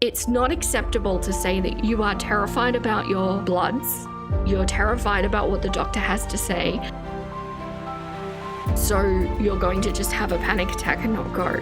It's not acceptable to say that you are terrified about your bloods, you're terrified about what the doctor has to say, so you're going to just have a panic attack and not go.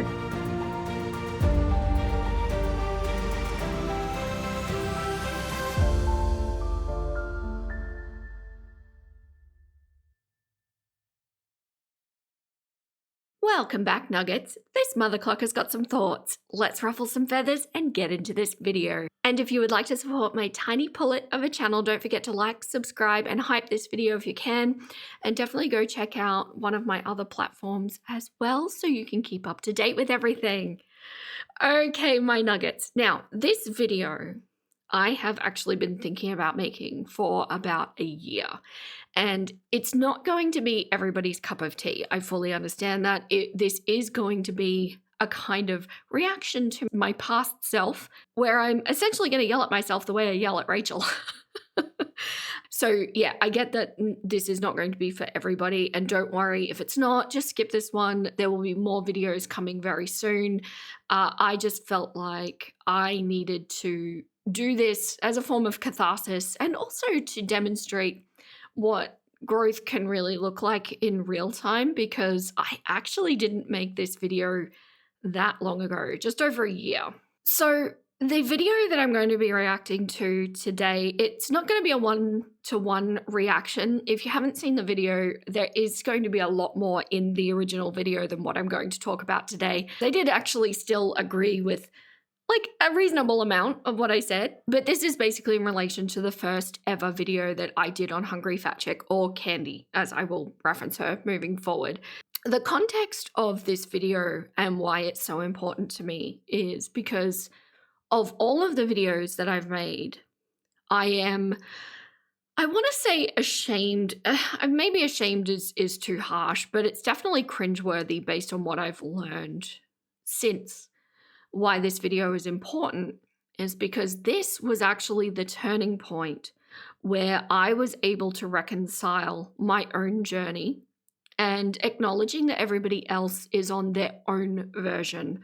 Welcome back, Nuggets. This mother clock has got some thoughts. Let's ruffle some feathers and get into this video. And if you would like to support my tiny pullet of a channel, don't forget to like, subscribe, and hype this video if you can. And definitely go check out one of my other platforms as well so you can keep up to date with everything. Okay, my nuggets. Now, this video I have actually been thinking about making for about a year. And it's not going to be everybody's cup of tea. I fully understand that. This is going to be a kind of reaction to my past self, where I'm essentially going to yell at myself the way I yell at Rachel. So yeah, I get that this is not going to be for everybody, and don't worry if it's not, just skip this one. There will be more videos coming very soon. I just felt like I needed to do this as a form of catharsis and also to demonstrate what growth can really look like in real time, because I actually didn't make this video that long ago, just over a year. So the video that I'm going to be reacting to today, it's not going to be a one-to-one reaction. If you haven't seen the video, there is going to be a lot more in the original video than what I'm going to talk about today. They did actually still agree with like a reasonable amount of what I said, but this is basically in relation to the first ever video that I did on Hungry Fat Chick, or Candy, as I will reference her moving forward. The context of this video and why it's so important to me is because of all of the videos that I've made, I want to say ashamed. Maybe ashamed is too harsh, but it's definitely cringeworthy based on what I've learned since. Why this video is important is because this was actually the turning point where I was able to reconcile my own journey and acknowledging that everybody else is on their own version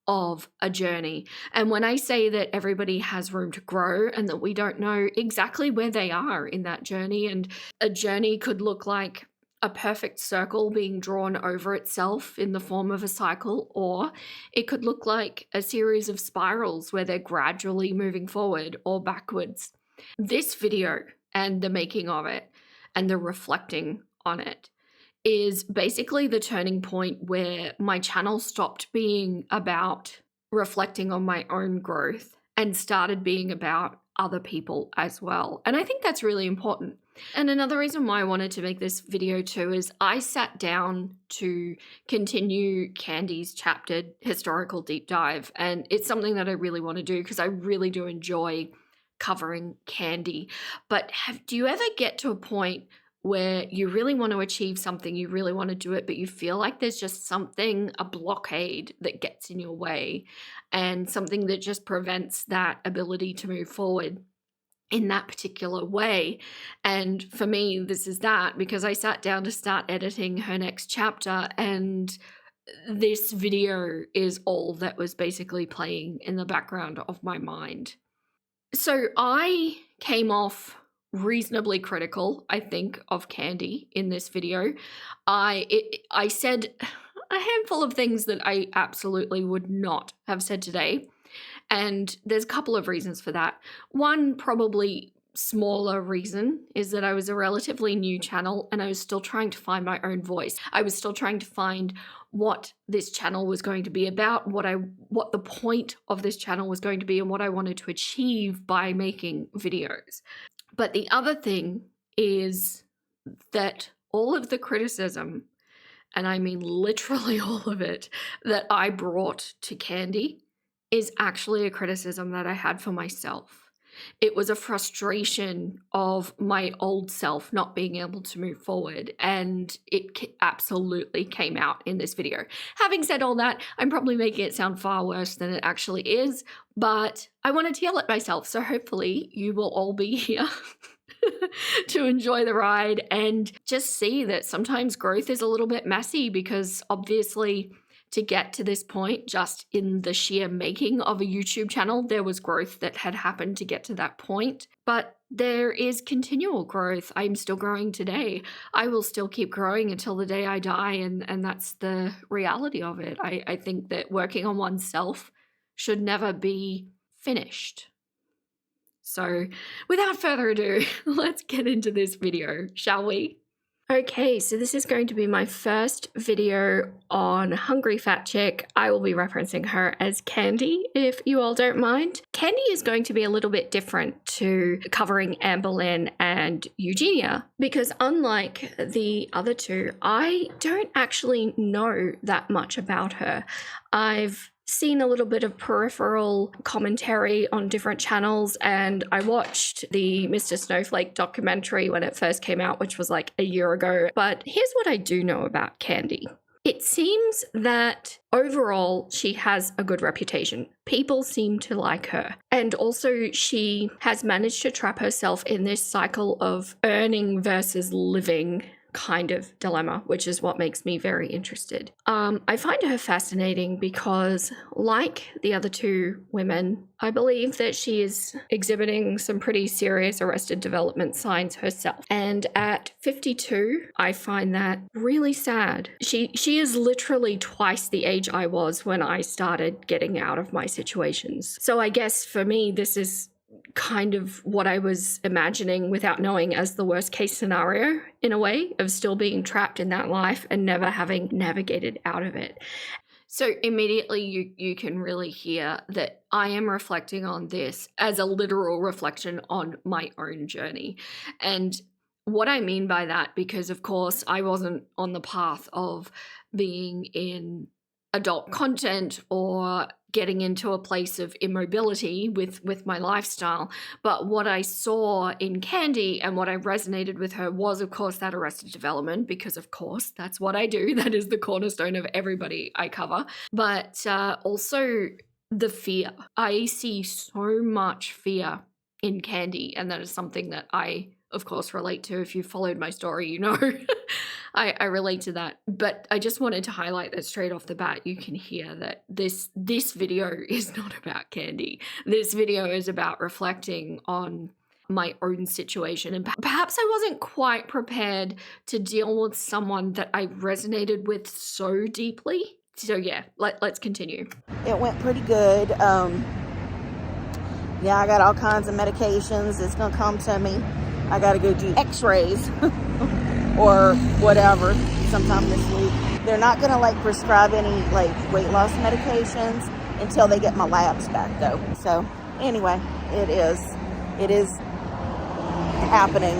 of a journey. And when I say that everybody has room to grow and that we don't know exactly where they are in that journey, and a journey could look like a perfect circle being drawn over itself in the form of a cycle, or it could look like a series of spirals where they're gradually moving forward or backwards. This video and the making of it and the reflecting on it is basically the turning point where my channel stopped being about reflecting on my own growth and started being about other people as well. And I think that's really important. And another reason why I wanted to make this video too is I sat down to continue Candy's chaptered historical deep dive, and it's something that I really want to do because I really do enjoy covering Candy. But do you ever get to a point where you really want to achieve something, you really want to do it, but you feel like there's just something, a blockade that gets in your way, and something that just prevents that ability to move forward in that particular way? And for me, this is that, because I sat down to start editing her next chapter, and this video is all that was basically playing in the background of my mind. So I came off reasonably critical, I think, of Candy in this video. I said a handful of things that I absolutely would not have said today. And there's a couple of reasons for that. One, probably smaller reason, is that I was a relatively new channel and I was still trying to find my own voice. I was still trying to find what this channel was going to be about, what the point of this channel was going to be, and what I wanted to achieve by making videos. But the other thing is that all of the criticism, and I mean literally all of it, that I brought to Candy is actually a criticism that I had for myself. It was a frustration of my old self not being able to move forward, and it absolutely came out in this video. Having said all that, I'm probably making it sound far worse than it actually is, but I wanted to yell at myself, so hopefully you will all be here to enjoy the ride and just see that sometimes growth is a little bit messy, because obviously to get to this point just in the sheer making of a YouTube channel. There was growth that had happened to get to that point, but there is continual growth. I'm still growing today. I will still keep growing until the day I die, and that's the reality of it. I think that working on oneself should never be finished. So without further ado, let's get into this video, shall we? Okay, so this is going to be my first video on Hungry Fat Chick. I will be referencing her as Candy, if you all don't mind. Candy is going to be a little bit different to covering Amberlynn and Eugenia, because unlike the other two, I don't actually know that much about her. I've seen a little bit of peripheral commentary on different channels, and I watched the Mr. Snowflake documentary when it first came out, which was like a year ago. But here's what I do know about Candy. It seems that overall she has a good reputation. People seem to like her. And also she has managed to trap herself in this cycle of earning versus living kind of dilemma, which is what makes me very interested. I find her fascinating because, like the other two women, I believe that she is exhibiting some pretty serious arrested development signs herself. And at 52, I find that really sad. She is literally twice the age I was when I started getting out of my situations. So I guess for me, this is kind of what I was imagining without knowing as the worst case scenario, in a way, of still being trapped in that life and never having navigated out of it. So immediately you can really hear that I am reflecting on this as a literal reflection on my own journey. And what I mean by that, because of course I wasn't on the path of being in adult content or getting into a place of immobility with my lifestyle. But what I saw in Candy and what I resonated with her was, of course, that arrested development, because of course that's what I do. That is the cornerstone of everybody I cover. But also the fear. I see so much fear in Candy, and that is something that I, of course, relate to. If you followed my story, you know. I relate to that. But I just wanted to highlight that straight off the bat. You can hear that this video is not about Candy. This video is about reflecting on my own situation. And perhaps I wasn't quite prepared to deal with someone that I resonated with so deeply. So yeah, let's continue. It went pretty good. Yeah, I got all kinds of medications. It's gonna come to me. I gotta go do x-rays or whatever sometime this week. They're not gonna like prescribe any like weight loss medications until they get my labs back though. So anyway, it is happening.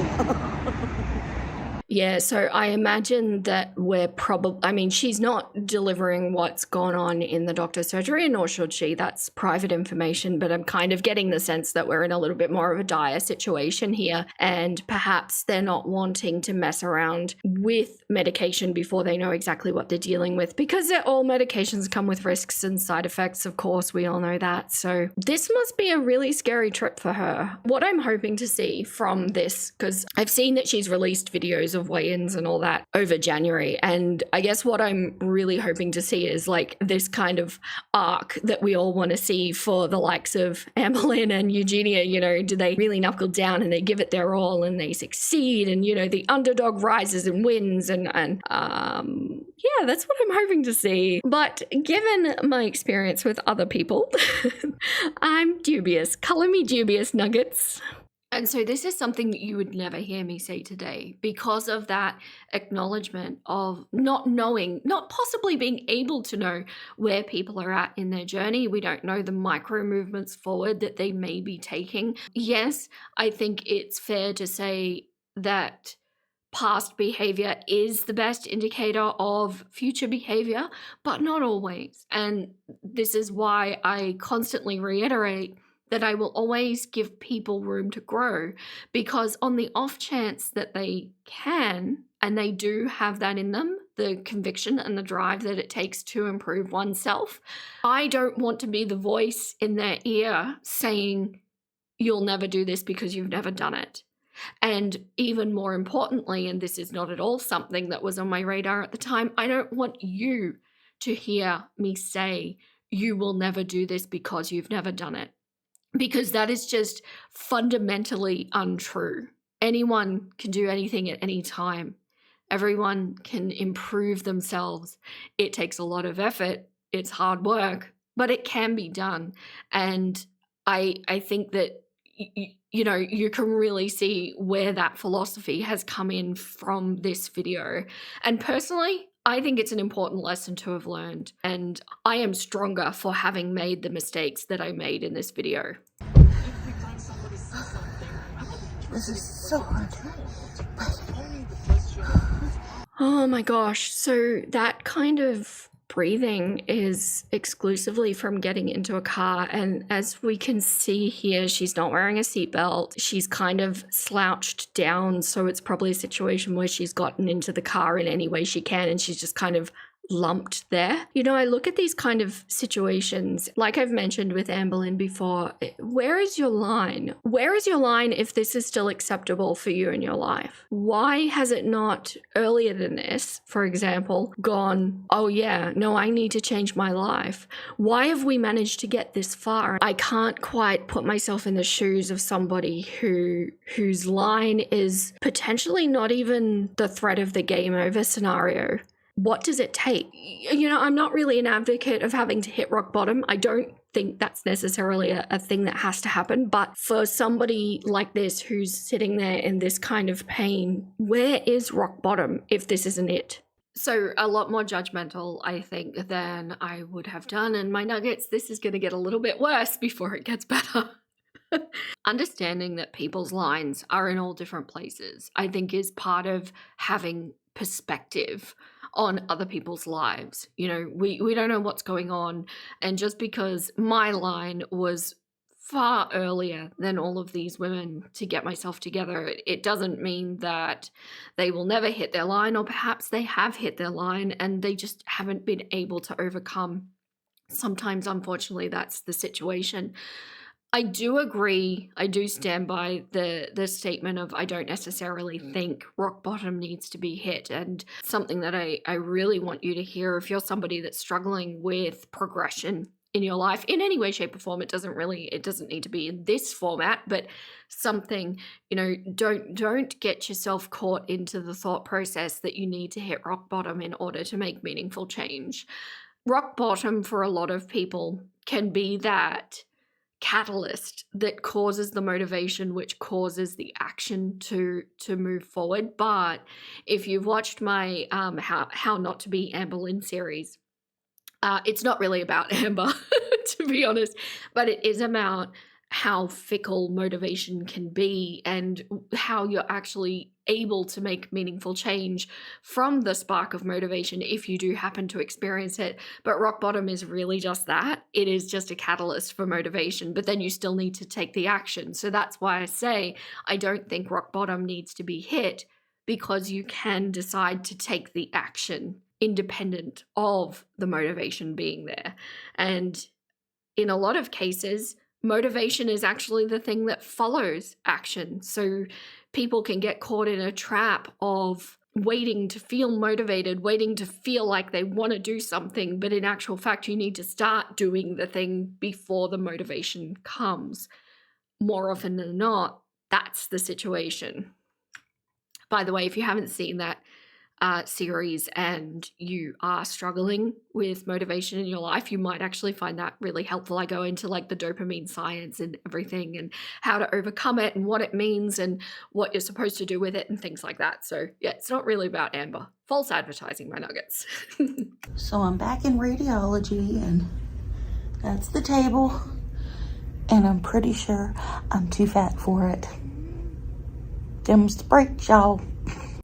Yeah, so I imagine that we're probably, I mean, she's not delivering what's gone on in the doctor's surgery, nor should she. That's private information, but I'm kind of getting the sense that we're in a little bit more of a dire situation here, and perhaps they're not wanting to mess around with medication before they know exactly what they're dealing with, because all medications come with risks and side effects, of course, we all know that. So this must be a really scary trip for her. What I'm hoping to see from this, because I've seen that she's released videos of weigh-ins and all that over January, and I guess what I'm really hoping to see is like this kind of arc that we all want to see for the likes of Amberlynn and Eugenia. You know, do they really knuckle down and they give it their all and they succeed, and you know, the underdog rises and wins, and yeah, that's what I'm hoping to see. But given my experience with other people, I'm dubious. Color me dubious, Nuggets. And so this is something that you would never hear me say today, because of that acknowledgement of not knowing, not possibly being able to know where people are at in their journey. We don't know the micro movements forward that they may be taking. Yes, I think it's fair to say that past behavior is the best indicator of future behavior, but not always. And this is why I constantly reiterate that I will always give people room to grow, because on the off chance that they can, and they do have that in them, the conviction and the drive that it takes to improve oneself, I don't want to be the voice in their ear saying, you'll never do this because you've never done it. And even more importantly, and this is not at all something that was on my radar at the time, I don't want you to hear me say, you will never do this because you've never done it. Because that is just fundamentally untrue. Anyone can do anything at any time. Everyone can improve themselves. It takes a lot of effort. It's hard work, but it can be done. And I think that you can really see where that philosophy has come in from this video. And personally, I think it's an important lesson to have learned. And I am stronger for having made the mistakes that I made in this video. This is so hard. Oh my gosh. So that kind of breathing is exclusively from getting into a car. And as we can see here, she's not wearing a seatbelt. She's kind of slouched down. So it's probably a situation where she's gotten into the car in any way she can. And she's just kind of lumped there. I look at these kind of situations, like I've mentioned with Amberlynn before, where is your line? Where is your line if this is still acceptable for you in your life? Why has it not earlier than this, for example, gone, oh yeah, no, I need to change my life? Why have we managed to get this far? I can't quite put myself in the shoes of somebody whose line is potentially not even the threat of the game over scenario. What does it take? I'm not really an advocate of having to hit rock bottom. I don't think that's necessarily a thing that has to happen. But for somebody like this who's sitting there in this kind of pain, where is rock bottom if this isn't it? So a lot more judgmental, I think, than I would have done. And my nuggets, this is going to get a little bit worse before it gets better. Understanding that people's lines are in all different places, I think, is part of having perspective on other people's lives. We don't know what's going on. And just because my line was far earlier than all of these women to get myself together, it doesn't mean that they will never hit their line, or perhaps they have hit their line and they just haven't been able to overcome. Sometimes, unfortunately, that's the situation. I do agree. I do stand by the statement of I don't necessarily think rock bottom needs to be hit. And something that I really want you to hear, if you're somebody that's struggling with progression in your life in any way, shape, or form, it doesn't need to be in this format, but something, don't get yourself caught into the thought process that you need to hit rock bottom in order to make meaningful change. Rock bottom for a lot of people can be that catalyst that causes the motivation, which causes the action to move forward. But if you've watched my how not to be Amberlynn series, it's not really about Amber, to be honest, but it is about how fickle motivation can be and how you're actually able to make meaningful change from the spark of motivation if you do happen to experience it. But rock bottom is really just that. It is just a catalyst for motivation, but then you still need to take the action. So that's why I say I don't think rock bottom needs to be hit, because you can decide to take the action independent of the motivation being there. And in a lot of cases, motivation is actually the thing that follows action. So people can get caught in a trap of waiting to feel motivated, waiting to feel like they want to do something, but in actual fact, you need to start doing the thing before the motivation comes. More often than not, that's the situation. By the way, if you haven't seen that series and you are struggling with motivation in your life, you might actually find that really helpful. I go into like the dopamine science and everything and how to overcome it and what it means and what you're supposed to do with it and things like that. So yeah, it's not really about Amber. False advertising, my nuggets. So I'm back in radiology, and that's the table, and I'm pretty sure I'm too fat for it. Them's the breaks, y'all.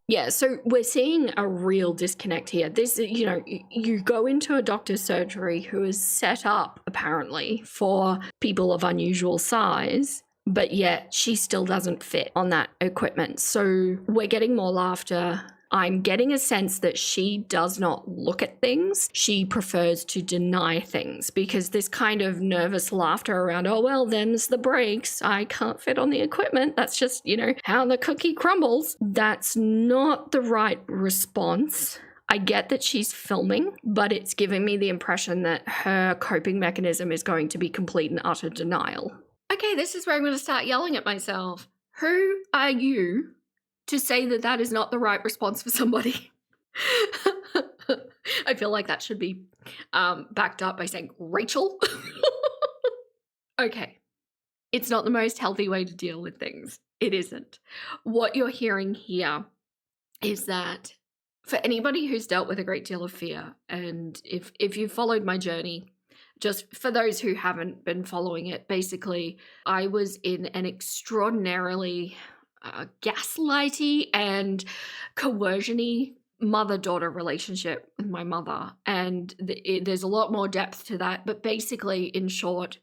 Yeah, so we're seeing a real disconnect here. This, you go into a doctor's surgery who is set up, apparently, for people of unusual size, but yet she still doesn't fit on that equipment. So we're getting more laughter. I'm getting a sense that she does not look at things. She prefers to deny things, because this kind of nervous laughter around, oh, well, them's the breaks. I can't fit on the equipment. That's just, how the cookie crumbles. That's not the right response. I get that she's filming, but it's giving me the impression that her coping mechanism is going to be complete and utter denial. Okay, this is where I'm going to start yelling at myself. Who are you to say that that is not the right response for somebody? I feel like that should be backed up by saying, Rachel? Okay, it's not the most healthy way to deal with things. It isn't. What you're hearing here is that for anybody who's dealt with a great deal of fear, and if you've followed my journey, just for those who haven't been following it, basically, I was in an extraordinarily gaslighty and coercion-y mother-daughter relationship with my mother. And there's a lot more depth to that. But basically, in short,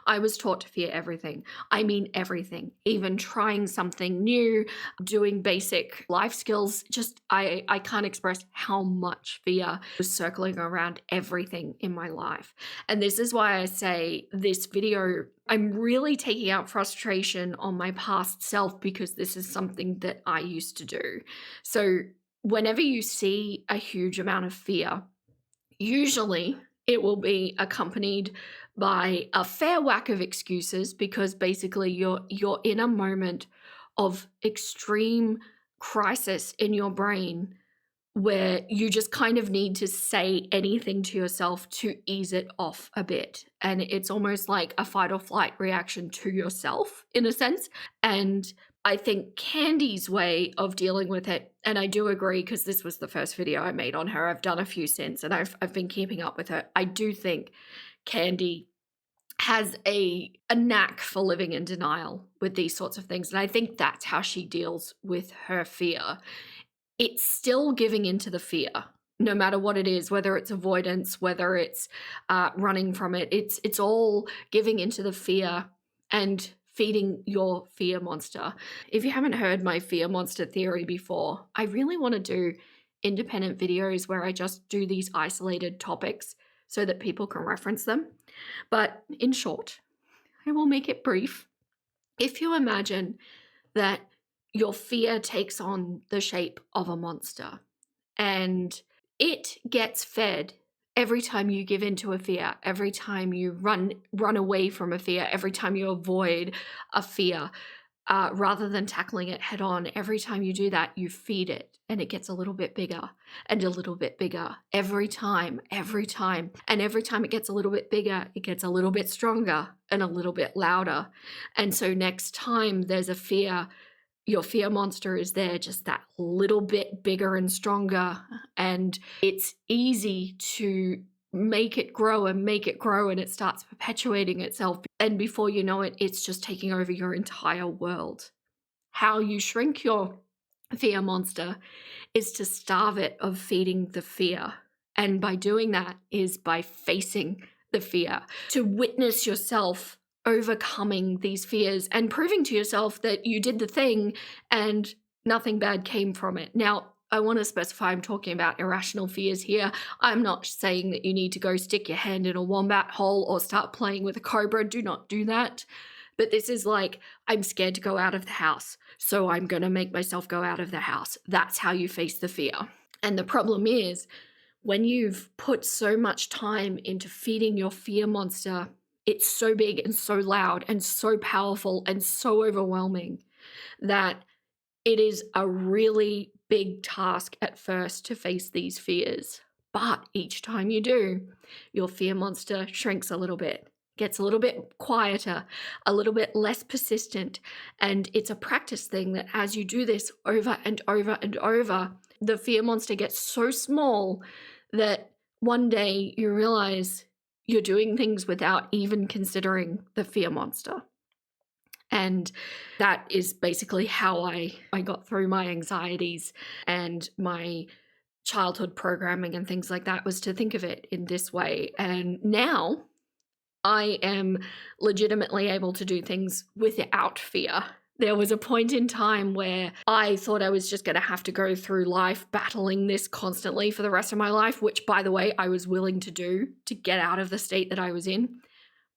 I was taught to fear everything. I mean, everything, even trying something new, doing basic life skills. Just, I can't express how much fear was circling around everything in my life. And this is why I say this video, I'm really taking out frustration on my past self because this is something that I used to do. So whenever you see a huge amount of fear, usually it will be accompanied by a fair whack of excuses because basically you're in a moment of extreme crisis in your brain where you just kind of need to say anything to yourself to ease it off a bit. And it's almost like a fight or flight reaction to yourself in a sense. And I think Candy's way of dealing with it, and I do agree because this was the first video I made on her. I've done a few since and I've been keeping up with her. I do think Candy has a knack for living in denial with these sorts of things. And I think that's how she deals with her fear. It's still giving into the fear, no matter what it is, whether it's avoidance, whether it's running from it. It's all giving into the fear and feeding your fear monster. If you haven't heard my fear monster theory before, I really want to do independent videos where I just do these isolated topics so that people can reference them. But in short, I will make it brief. If you imagine that your fear takes on the shape of a monster and it gets fed every time you give into a fear, every time you run away from a fear, every time you avoid a fear, rather than tackling it head on, every time you do that, you feed it and it gets a little bit bigger and a little bit bigger every time. And every time it gets a little bit bigger, it gets a little bit stronger and a little bit louder. And so next time there's a fear, your fear monster is there just that little bit bigger and stronger. And it's easy to make it grow and it starts perpetuating itself. And before you know it, it's just taking over your entire world. How you shrink your fear monster is to starve it of feeding the fear. And by doing that is by facing the fear, to witness yourself overcoming these fears and proving to yourself that you did the thing and nothing bad came from it. Now, I want to specify I'm talking about irrational fears here. I'm not saying that you need to go stick your hand in a wombat hole or start playing with a cobra. Do not do that. But this is like, I'm scared to go out of the house, so I'm going to make myself go out of the house. That's how you face the fear. And the problem is, when you've put so much time into feeding your fear monster, it's so big and so loud and so powerful and so overwhelming that it is a really big task at first to face these fears. But each time you do, your fear monster shrinks a little bit, gets a little bit quieter, a little bit less persistent. And it's a practice thing that as you do this over and over and over, the fear monster gets so small that one day you realize you're doing things without even considering the fear monster. And that is basically how I got through my anxieties and my childhood programming and things like that, was to think of it in this way. And now I am legitimately able to do things without fear. There was a point in time where I thought I was just going to have to go through life battling this constantly for the rest of my life, which, by the way, I was willing to do to get out of the state that I was in.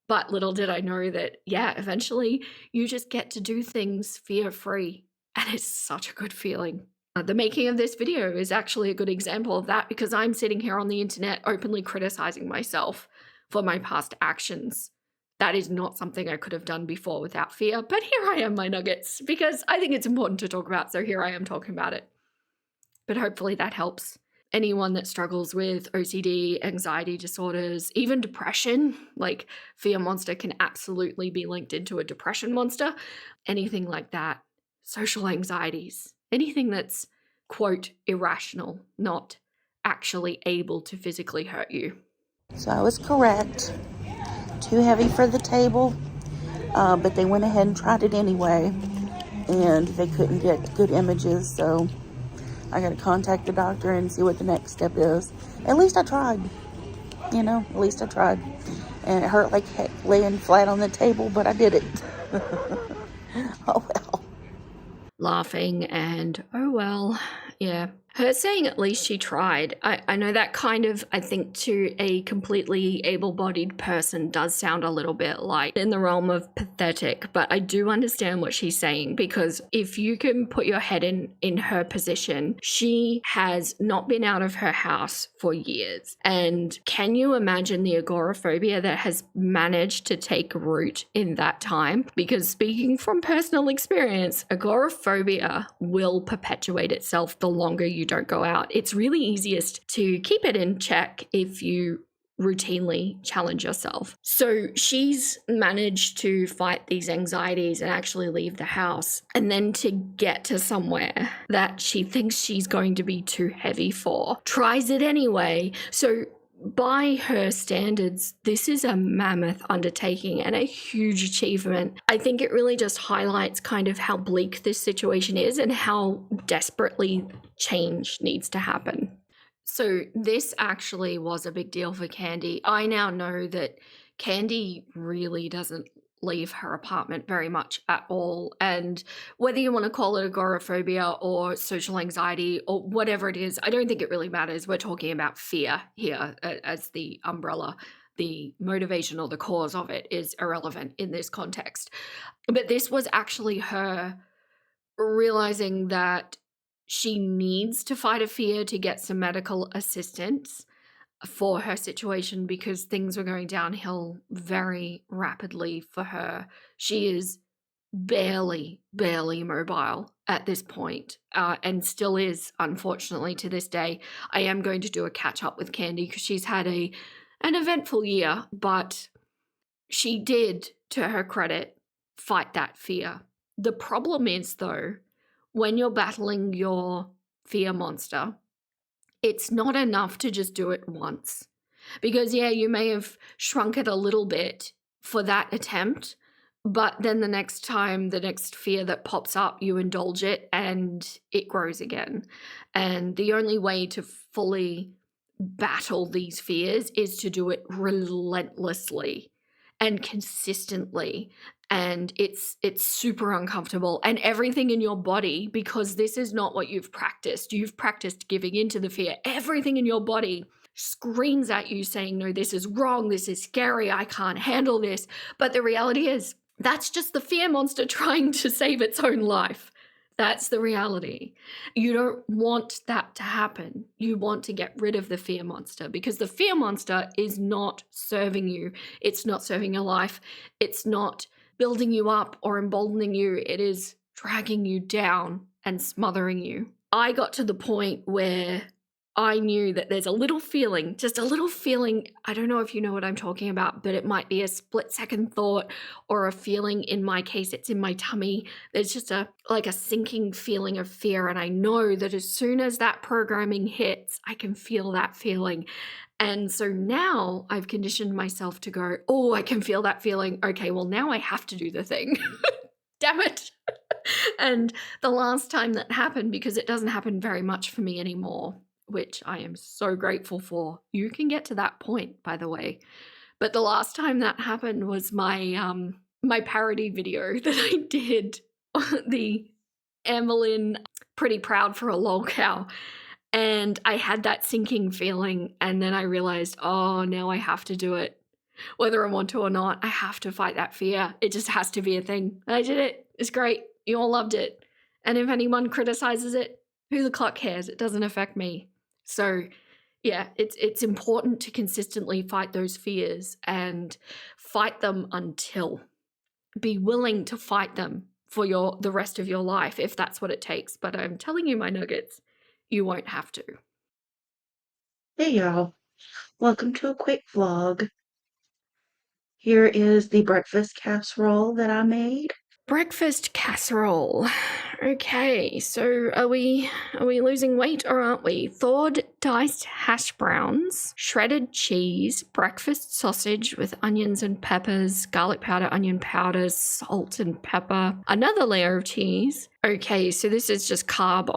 But little did I know that, yeah, eventually you just get to do things fear-free. And it's such a good feeling. The making of this video is actually a good example of that because I'm sitting here on the internet openly criticizing myself for my past actions. That is not something I could have done before without fear, but here I am, my nuggets, because I think it's important to talk about, so here I am talking about it. But hopefully that helps. Anyone that struggles with OCD, anxiety disorders, even depression, like fear monster can absolutely be linked into a depression monster, anything like that, social anxieties, anything that's, quote, irrational, not actually able to physically hurt you. So I was correct. Too heavy for the table, but they went ahead and tried it anyway, and they couldn't get good images, so I got to contact the doctor and see what the next step is. At least I tried, at least I tried. And it hurt like heck laying flat on the table, but I did it. Oh well. Laughing and, oh well, yeah. Her saying at least she tried, I know that kind of, I think to a completely able-bodied person does sound a little bit like in the realm of pathetic, but I do understand what she's saying because if you can put your head in her position, she has not been out of her house for years. And can you imagine the agoraphobia that has managed to take root in that time? Because speaking from personal experience, agoraphobia will perpetuate itself the longer you don't go out. It's really easiest to keep it in check if you routinely challenge yourself. So she's managed to fight these anxieties and actually leave the house, and then to get to somewhere that she thinks she's going to be too heavy for, tries it anyway. So by her standards, this is a mammoth undertaking and a huge achievement. I think it really just highlights kind of how bleak this situation is and how desperately change needs to happen. So this actually was a big deal for Candy. I now know that Candy really doesn't leave her apartment very much at all. And whether you want to call it agoraphobia or social anxiety or whatever it is, I don't think it really matters. We're talking about fear here as the umbrella. The motivation or the cause of it is irrelevant in this context. But this was actually her realizing that she needs to fight a fear to get some medical assistance for her situation because things were going downhill very rapidly for her. She is barely mobile at this point, and still is, unfortunately, to this day. I am going to do a catch up with Candy because she's had an eventful year, but she did, to her credit, fight that fear. The problem is, though, when you're battling your fear monster, it's not enough to just do it once. Because, yeah, you may have shrunk it a little bit for that attempt, but then the next time, the next fear that pops up, you indulge it and it grows again. And the only way to fully battle these fears is to do it relentlessly and consistently. And it's super uncomfortable, and everything in your body, because this is not what you've practiced giving into the fear. Everything in your body screams at you saying, no, this is wrong, this is scary, I can't handle this. But the reality is that's just the fear monster trying to save its own life. That's the reality. You don't want that to happen. You want to get rid of the fear monster because the fear monster is not serving you. It's not serving your life. It's not building you up or emboldening you. It is dragging you down and smothering you. I got to the point where I knew that there's a little feeling, just a little feeling. I don't know if you know what I'm talking about, but it might be a split-second thought or a feeling. In my case, it's in my tummy. There's just a sinking feeling of fear. And I know that as soon as that programming hits, I can feel that feeling. And so now I've conditioned myself to go, oh, I can feel that feeling. Okay, well, now I have to do the thing. Damn it. And the last time that happened, because it doesn't happen very much for me anymore, which I am so grateful for. You can get to that point, by the way. But the last time that happened was my my parody video that I did, the Emmeline Pretty Proud for a Lol Cow. And I had that sinking feeling, and then I realized, oh, now I have to do it. Whether I want to or not, I have to fight that fear. It just has to be a thing. And I did it. It's great. You all loved it. And if anyone criticizes it, Who the clock cares? It doesn't affect me. So yeah, it's important to consistently fight those fears and fight them until. Be willing to fight them for the rest of your life if that's what it takes. But I'm telling you, my nuggets, you won't have to. Hey y'all, welcome to a quick vlog. Here is the breakfast casserole that I made. Breakfast casserole. Okay, so are we losing weight or aren't we? Thawed diced hash browns, shredded cheese, breakfast sausage with onions and peppers, garlic powder, onion powder, salt and pepper, another layer of cheese. Okay, so this is just carb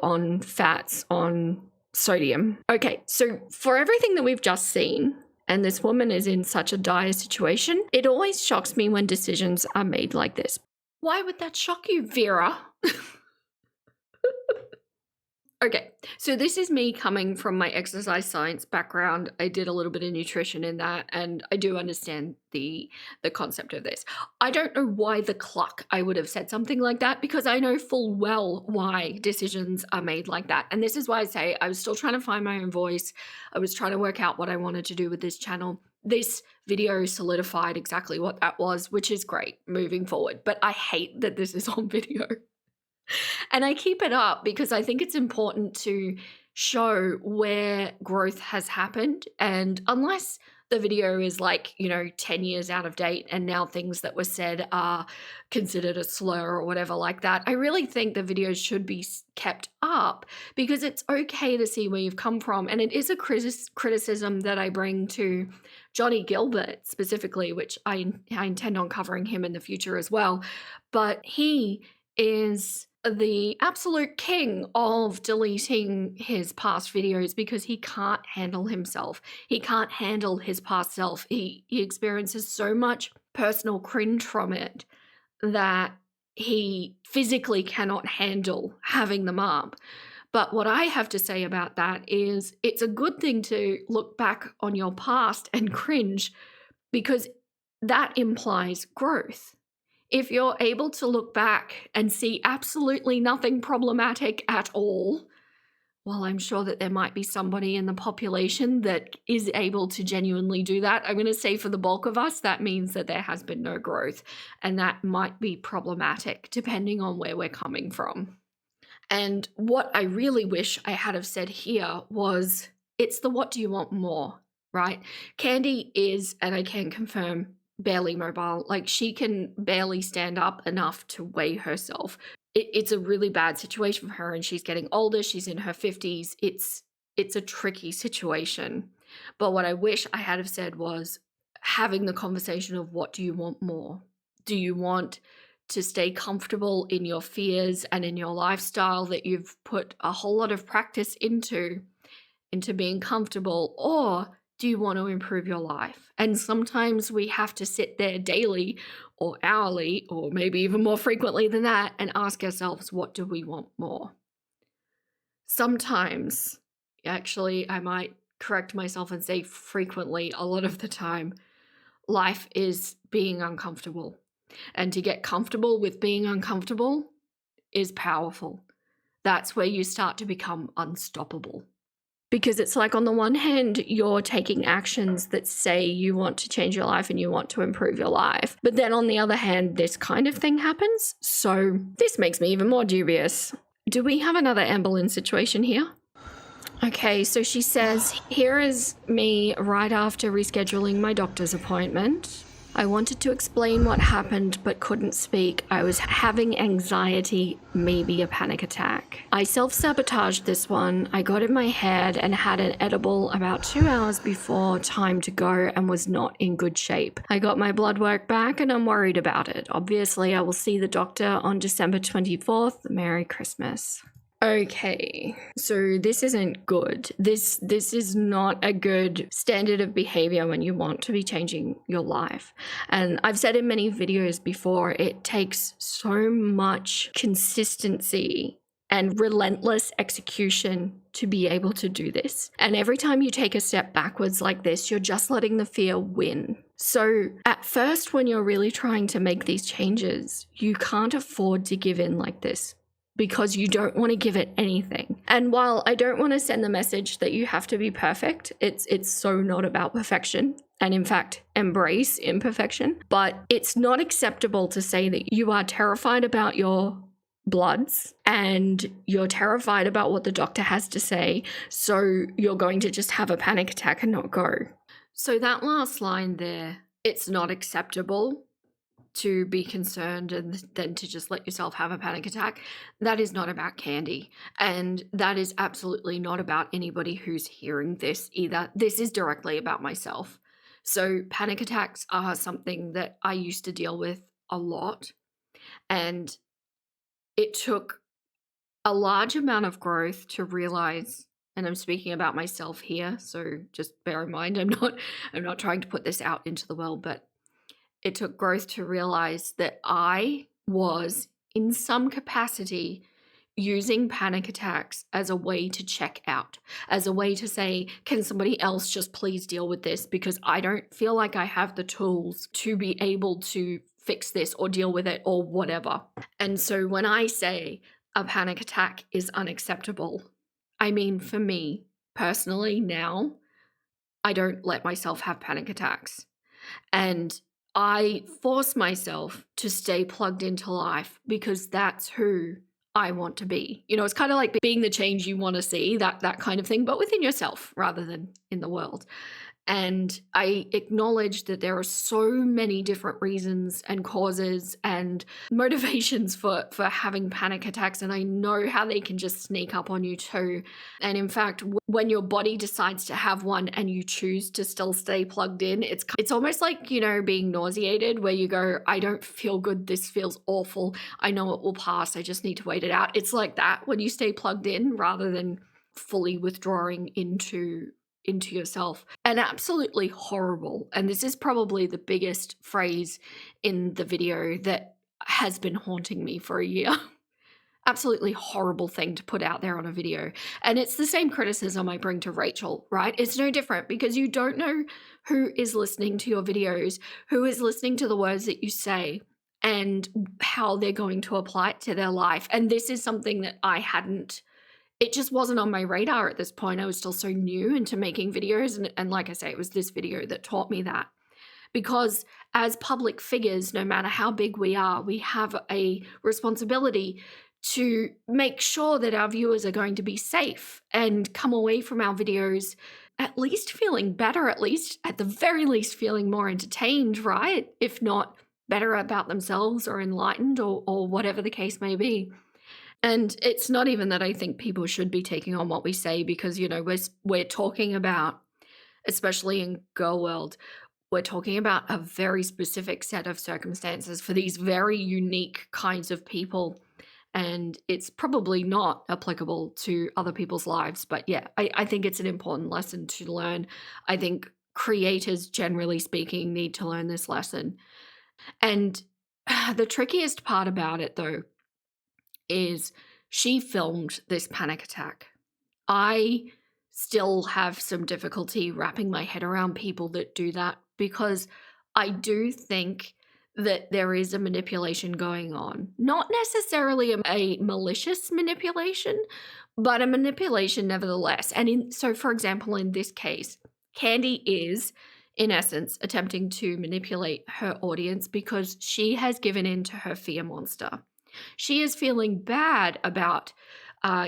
on fats on sodium. Okay, so for everything that we've just seen, and this woman is in such a dire situation, it always shocks me when decisions are made like this. Why would that shock you, Vera? Okay, so this is me coming from my exercise science background. I did a little bit of nutrition in that, and I do understand the concept of this. I don't know why the cluck I would have said something like that, because I know full well why decisions are made like that. And this is why I say I was still trying to find my own voice. I was trying to work out what I wanted to do with this channel. This video solidified exactly what that was, which is great moving forward. But I hate that this is on video. And I keep it up because I think it's important to show where growth has happened. And unless the video is like, 10 years out of date and now things that were said are considered a slur or whatever like that, I really think the videos should be kept up because it's okay to see where you've come from. And it is a criticism that I bring to Johnny Gilbert specifically, which I intend on covering him in the future as well. But he is the absolute king of deleting his past videos because he can't handle himself. He can't handle his past self. He experiences so much personal cringe from it that he physically cannot handle having them up. But what I have to say about that is it's a good thing to look back on your past and cringe because that implies growth. If you're able to look back and see absolutely nothing problematic at all, well, I'm sure that there might be somebody in the population that is able to genuinely do that. I'm going to say for the bulk of us, that means that there has been no growth, and that might be problematic depending on where we're coming from. And what I really wish I had have said here was, it's the what do you want more, right? Candy is, and I can confirm, barely mobile. Like, she can barely stand up enough to weigh herself. It's a really bad situation for her, and she's getting older. She's in her 50s. It's a tricky situation. But what I wish I had have said was having the conversation of what do you want more? Do you want to stay comfortable in your fears and in your lifestyle that you've put a whole lot of practice into being comfortable, or do you want to improve your life? And sometimes we have to sit there daily or hourly or maybe even more frequently than that and ask ourselves, what do we want more? Sometimes, actually, I might correct myself and say frequently, a lot of the time, life is being uncomfortable. And to get comfortable with being uncomfortable is powerful. That's where you start to become unstoppable. Because it's like, on the one hand, you're taking actions that say you want to change your life and you want to improve your life. But then on the other hand, this kind of thing happens. So this makes me even more dubious. Do we have another Amber Lynn situation here? Okay, so she says, here is me right after rescheduling my doctor's appointment. I wanted to explain what happened but couldn't speak. I was having anxiety, maybe a panic attack. I self-sabotaged this one. I got in my head and had an edible about 2 hours before time to go and was not in good shape. I got my blood work back and I'm worried about it. Obviously, I will see the doctor on December 24th. Merry Christmas. Okay, so this isn't good. This is not a good standard of behavior when you want to be changing your life. And I've said in many videos before, it takes so much consistency and relentless execution to be able to do this. And every time you take a step backwards like this, you're just letting the fear win. So at first, when you're really trying to make these changes, you can't afford to give in like this. because you don't want to give it anything. And while I don't want to send the message that you have to be perfect, it's so not about perfection. And in fact, embrace imperfection. But it's not acceptable to say that you are terrified about your bloods and you're terrified about what the doctor has to say, so you're going to just have a panic attack and not go. So that last line there, it's not acceptable to be concerned and then to just let yourself have a panic attack, that is not about Candy. And that is absolutely not about anybody who's hearing this either. This is directly about myself. So panic attacks are something that I used to deal with a lot. And it took a large amount of growth to realize, and I'm speaking about myself here, so just bear in mind, I'm not trying to put this out into the world, but it took growth to realize that I was, in some capacity, using panic attacks as a way to check out, as a way to say, can somebody else just please deal with this? Because I don't feel like I have the tools to be able to fix this or deal with it or whatever. And so when I say a panic attack is unacceptable, I mean, for me personally now, I don't let myself have panic attacks. And I force myself to stay plugged into life because that's who I want to be. You know, it's kind of like being the change you want to see, that kind of thing, but within yourself rather than in the world. And I acknowledge that there are so many different reasons and causes and motivations for having panic attacks. And I know how they can just sneak up on you too. And in fact, when your body decides to have one and you choose to still stay plugged in, it's almost like, you know, being nauseated, where you go, I don't feel good. This feels awful. I know it will pass. I just need to wait it out. It's like that when you stay plugged in rather than fully withdrawing into yourself. And absolutely horrible. And this is probably the biggest phrase in the video that has been haunting me for a year. Absolutely horrible thing to put out there on a video. And it's the same criticism I bring to Rachel, right? It's no different because you don't know who is listening to your videos, who is listening to the words that you say, and how they're going to apply it to their life. And this is something that it just wasn't on my radar at this point. I was still so new into making videos. And like I say, it was this video that taught me that. Because as public figures, no matter how big we are, we have a responsibility to make sure that our viewers are going to be safe and come away from our videos at least feeling better, at the very least feeling more entertained, right? If not better about themselves or enlightened or whatever the case may be. And it's not even that I think people should be taking on what we say, because, you know, we're talking about, especially in girl world, we're talking about a very specific set of circumstances for these very unique kinds of people. And it's probably not applicable to other people's lives. But yeah, I think it's an important lesson to learn. I think creators, generally speaking, need to learn this lesson. And the trickiest part about it, though, is she filmed this panic attack. I still have some difficulty wrapping my head around people that do that, because I do think that there is a manipulation going on. Not necessarily a malicious manipulation, but a manipulation nevertheless. And so, for example, in this case, Candy is, in essence, attempting to manipulate her audience because she has given in to her fear monster. She is feeling bad about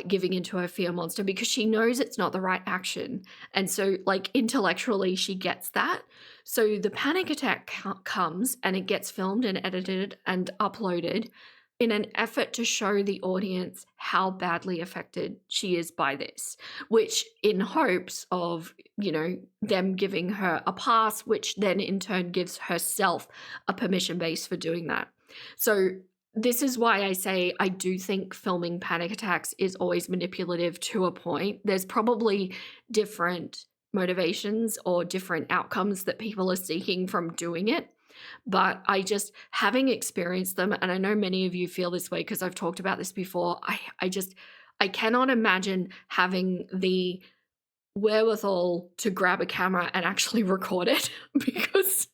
giving into her fear monster because she knows it's not the right action. And so, like, intellectually, she gets that. So the panic attack comes and it gets filmed and edited and uploaded in an effort to show the audience how badly affected she is by this, which in hopes of, you know, them giving her a pass, which then in turn gives herself a permission base for doing that. So this is why I say I do think filming panic attacks is always manipulative to a point. There's probably different motivations or different outcomes that people are seeking from doing it. But having experienced them, and I know many of you feel this way because I've talked about this before, I cannot imagine having the wherewithal to grab a camera and actually record it because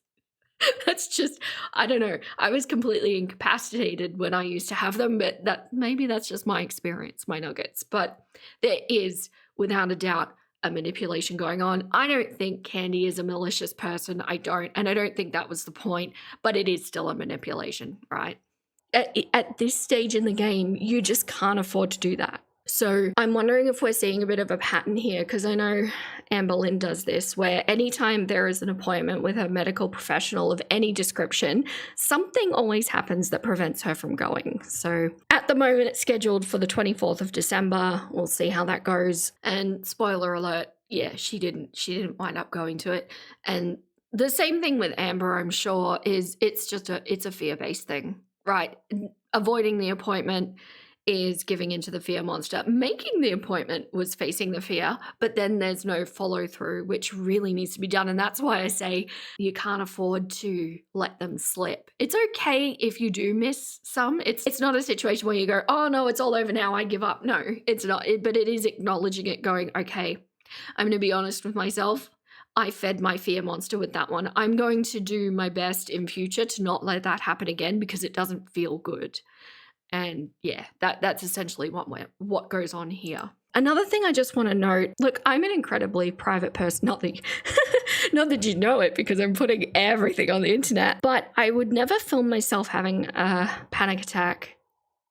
That's just, I don't know. I was completely incapacitated when I used to have them, but maybe that's just my experience, my nuggets. But there is, without a doubt, a manipulation going on. I don't think Candy is a malicious person. I don't. And I don't think that was the point, but it is still a manipulation, right? At this stage in the game, you just can't afford to do that. So I'm wondering if we're seeing a bit of a pattern here, because I know Amber Lynn does this, where anytime there is an appointment with a medical professional of any description, something always happens that prevents her from going. So at the moment, it's scheduled for the 24th of December. We'll see how that goes. And spoiler alert, yeah, she didn't wind up going to it. And the same thing with Amber, I'm sure, is it's a fear-based thing, right? Avoiding the appointment is giving into the fear monster. Making the appointment was facing the fear, but then there's no follow through, which really needs to be done. And that's why I say you can't afford to let them slip. It's okay if you do miss some. It's not a situation where you go, oh no, it's all over now, I give up. No, it's not. But it is acknowledging it, going, okay, I'm going to be honest with myself. I fed my fear monster with that one. I'm going to do my best in future to not let that happen again, because it doesn't feel good. And yeah, that's essentially what goes on here. Another thing I just want to note, look, I'm an incredibly private person, not that you know it because I'm putting everything on the internet, but I would never film myself having a panic attack,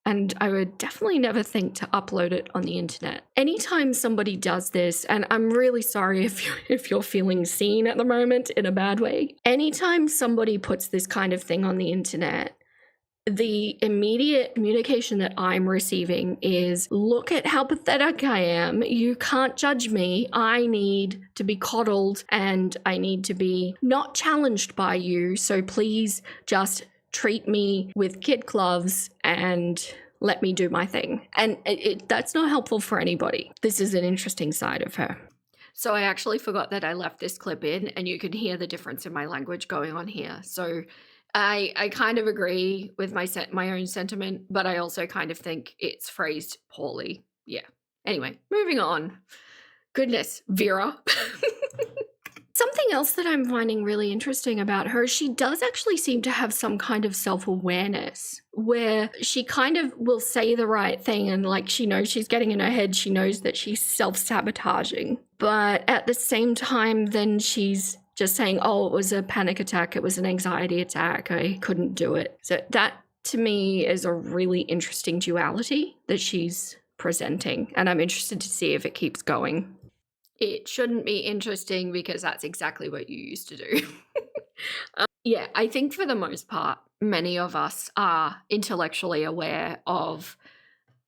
and I would definitely never think to upload it on the internet. Anytime somebody does this, and I'm really sorry if you're feeling seen at the moment in a bad way, anytime somebody puts this kind of thing on the internet, the immediate communication that I'm receiving is, look at how pathetic I am. You can't judge me. I need to be coddled and I need to be not challenged by you. So please just treat me with kid gloves and let me do my thing. And that's not helpful for anybody. This is an interesting side of her. So I actually forgot that I left this clip in, and you can hear the difference in my language going on here. So I kind of agree with my own sentiment, but I also kind of think it's phrased poorly. Yeah. Anyway, moving on. Goodness, Vera. Something else that I'm finding really interesting about her, she does actually seem to have some kind of self-awareness where she kind of will say the right thing, and like she knows she's getting in her head, she knows that she's self-sabotaging. But at the same time, then she's just saying, oh, it was a panic attack, it was an anxiety attack, I couldn't do it. So that to me is a really interesting duality that she's presenting, and I'm interested to see if it keeps going. It shouldn't be interesting because that's exactly what you used to do. Yeah, I think for the most part, many of us are intellectually aware of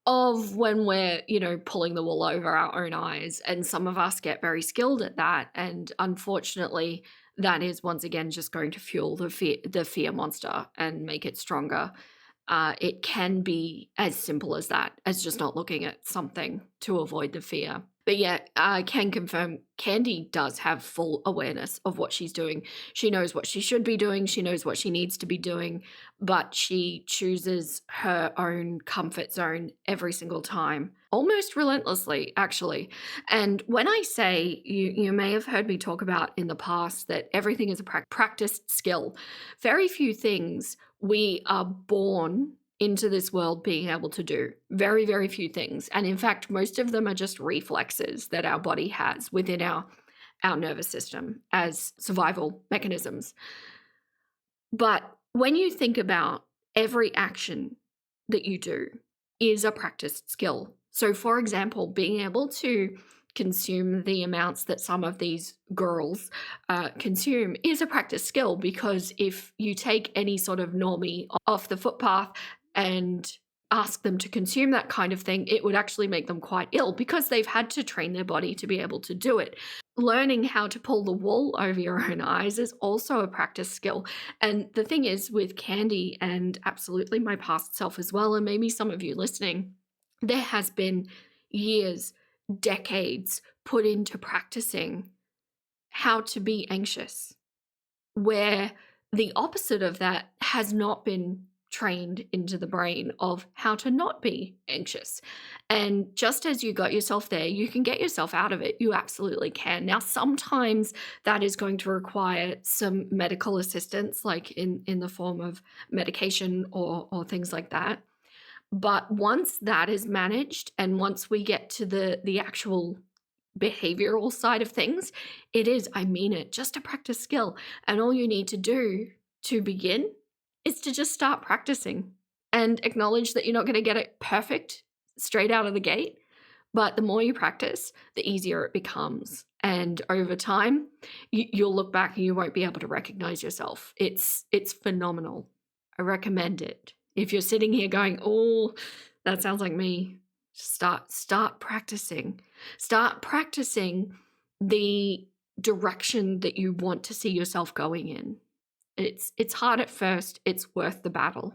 when we're, pulling the wool over our own eyes, and some of us get very skilled at that, and unfortunately that is once again just going to fuel the fear monster and make it stronger. It can be as simple as that, as just not looking at something to avoid the fear. But yeah, I can confirm Candy does have full awareness of what she's doing. She knows what she should be doing. She knows what she needs to be doing, but she chooses her own comfort zone every single time, almost relentlessly, actually. And when I say, you may have heard me talk about in the past that everything is a practiced skill. Very few things we are born into this world being able to do. Very, very few things. And in fact, most of them are just reflexes that our body has within our nervous system as survival mechanisms. But when you think about every action that you do is a practiced skill. So for example, being able to consume the amounts that some of these girls consume is a practice skill, because if you take any sort of normie off the footpath and ask them to consume that kind of thing, it would actually make them quite ill because they've had to train their body to be able to do it. Learning how to pull the wool over your own eyes is also a practice skill. And the thing is with Candy, and absolutely my past self as well, and maybe some of you listening, there has been years, decades put into practicing how to be anxious, where the opposite of that has not been trained into the brain of how to not be anxious. And just as you got yourself there, you can get yourself out of it. You absolutely can. Now, sometimes that is going to require some medical assistance, like in the form of medication or things like that. But once that is managed, and once we get to the actual behavioral side of things, it is, I mean it, just a practice skill. And all you need to do to begin is to just start practicing and acknowledge that you're not going to get it perfect straight out of the gate. But the more you practice, the easier it becomes. And over time, you'll look back and you won't be able to recognize yourself. It's phenomenal. I recommend it. If you're sitting here going, oh, that sounds like me, start practicing. Start practicing the direction that you want to see yourself going in. It's hard at first. It's worth the battle.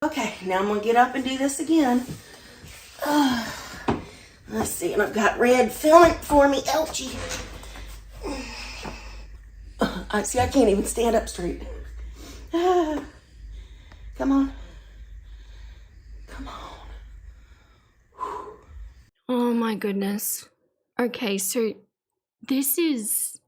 Okay, now I'm gonna get up and do this again. Let's see, and I've got red filling for me. Ouchie. I see, I can't even stand up straight. Come on. Come on. Oh my goodness. Okay, so this is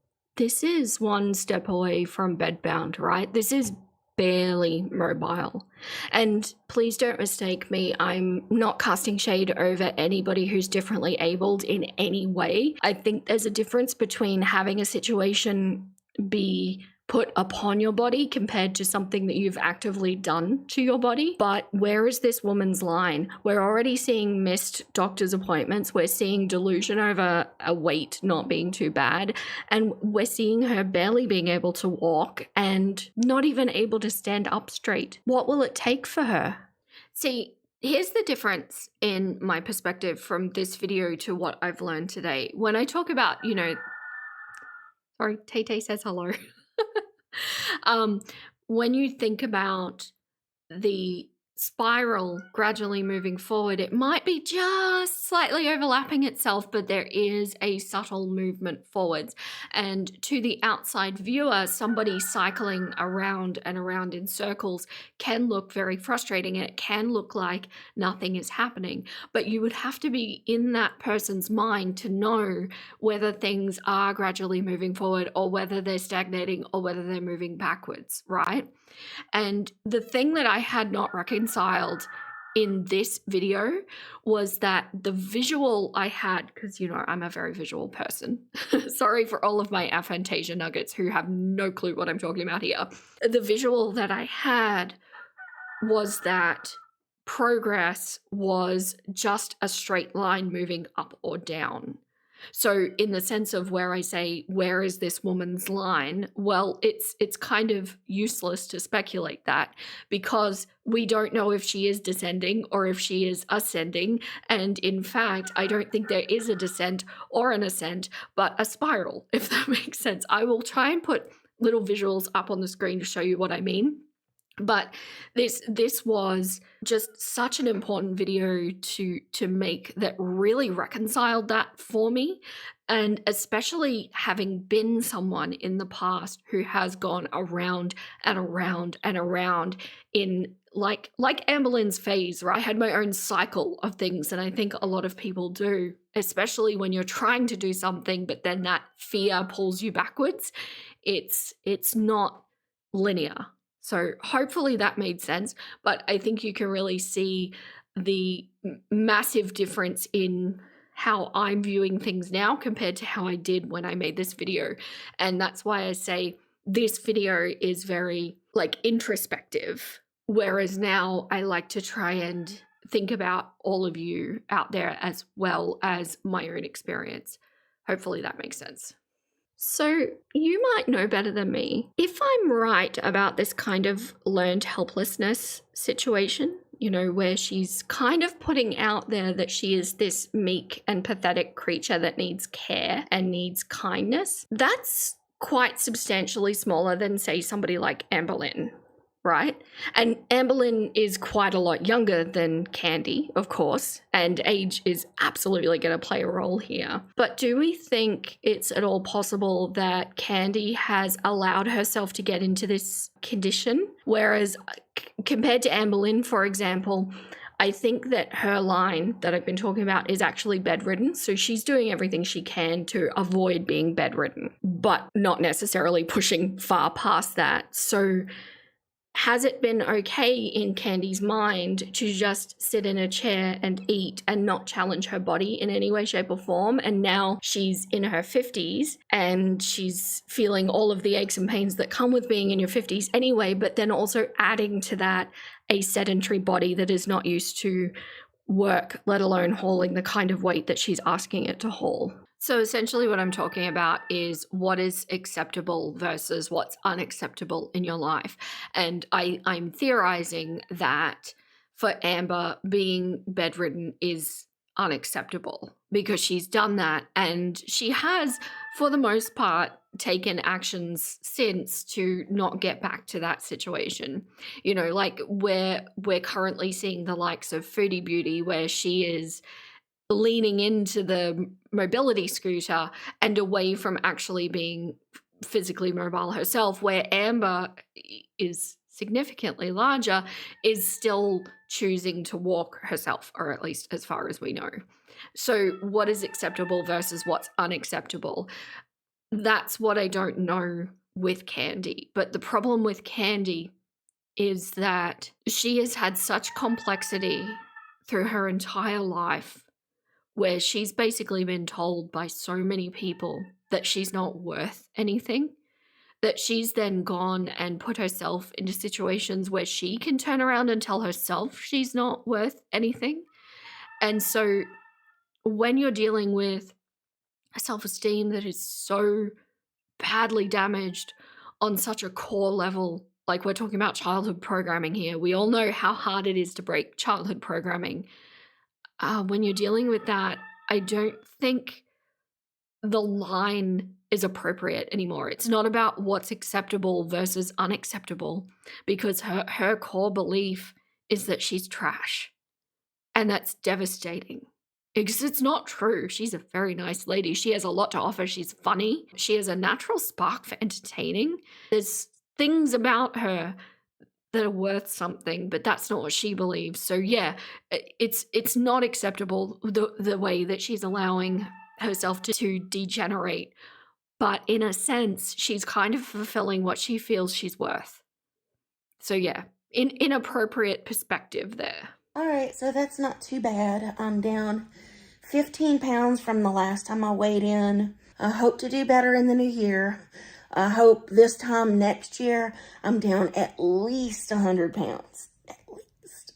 one step away from bedbound, right? This is barely mobile. And please don't mistake me, I'm not casting shade over anybody who's differently abled in any way. I think there's a difference between having a situation be put upon your body compared to something that you've actively done to your body. But where is this woman's line? We're already seeing missed doctor's appointments. We're seeing delusion over a weight not being too bad. And we're seeing her barely being able to walk and not even able to stand up straight. What will it take for her? See, here's the difference in my perspective from this video to what I've learned today. When I talk about, sorry, Tay-Tay says hello. When you think about the spiral gradually moving forward, it might be just slightly overlapping itself, but there is a subtle movement forwards. And to the outside viewer, somebody cycling around and around in circles can look very frustrating, and it can look like nothing is happening. But you would have to be in that person's mind to know whether things are gradually moving forward or whether they're stagnating or whether they're moving backwards, right? And the thing that I had not reconciled in this video was that the visual I had, because I'm a very visual person. Sorry for all of my aphantasia nuggets who have no clue what I'm talking about here. The visual that I had was that progress was just a straight line moving up or down. So in the sense of where I say, where is this woman's line? Well, it's kind of useless to speculate that, because we don't know if she is descending or if she is ascending. And in fact, I don't think there is a descent or an ascent, but a spiral, if that makes sense. I will try and put little visuals up on the screen to show you what I mean. But this was just such an important video to make that really reconciled that for me. And especially having been someone in the past who has gone around and around and around in like Amber Lynn's phase, right? I had my own cycle of things, and I think a lot of people do, especially when you're trying to do something, but then that fear pulls you backwards. It's not linear. So hopefully that made sense, but I think you can really see the massive difference in how I'm viewing things now compared to how I did when I made this video. And that's why I say this video is very introspective, whereas now I like to try and think about all of you out there as well as my own experience. Hopefully that makes sense. So you might know better than me. If I'm right about this kind of learned helplessness situation, where she's kind of putting out there that she is this meek and pathetic creature that needs care and needs kindness, that's quite substantially smaller than, say, somebody like Amber Lynn. right? And Amberlynn is quite a lot younger than Candy, of course, and age is absolutely going to play a role here. But do we think it's at all possible that Candy has allowed herself to get into this condition? Whereas compared to Amberlynn, for example, I think that her line that I've been talking about is actually bedridden. So she's doing everything she can to avoid being bedridden, but not necessarily pushing far past that. So has it been okay in Candy's mind to just sit in a chair and eat and not challenge her body in any way, shape, or form? And now she's in her 50s and she's feeling all of the aches and pains that come with being in your 50s anyway, but then also adding to that a sedentary body that is not used to work, let alone hauling the kind of weight that she's asking it to haul. So essentially what I'm talking about is what is acceptable versus what's unacceptable in your life. And I'm theorizing that for Amber, being bedridden is unacceptable because she's done that, and she has, for the most part, taken actions since to not get back to that situation. You know, like we're currently seeing the likes of Foodie Beauty, where she is leaning into the mobility scooter and away from actually being physically mobile herself, where Amber is significantly larger, is still choosing to walk herself, or at least as far as we know. So what is acceptable versus what's unacceptable? That's what I don't know with Candy. But the problem with Candy is that she has had such complexity through her entire life, where she's basically been told by so many people that she's not worth anything, that she's then gone and put herself into situations where she can turn around and tell herself she's not worth anything. And so when you're dealing with a self-esteem that is so badly damaged on such a core level, like we're talking about childhood programming here, we all know how hard it is to break childhood programming. When you're dealing with that, I don't think the line is appropriate anymore. It's not about what's acceptable versus unacceptable, because her core belief is that she's trash. And that's devastating. Because it's not true. She's a very nice lady. She has a lot to offer. She's funny. She has a natural spark for entertaining. There's things about her that are worth something, but that's not what she believes. So yeah, it's not acceptable the way that she's allowing herself to degenerate. But in a sense, she's kind of fulfilling what she feels she's worth. So yeah, inappropriate perspective there. All right, so that's not too bad. I'm down 15 pounds from the last time I weighed in. I hope to do better in the new year. I hope this time next year I'm down at least 100 pounds. At least.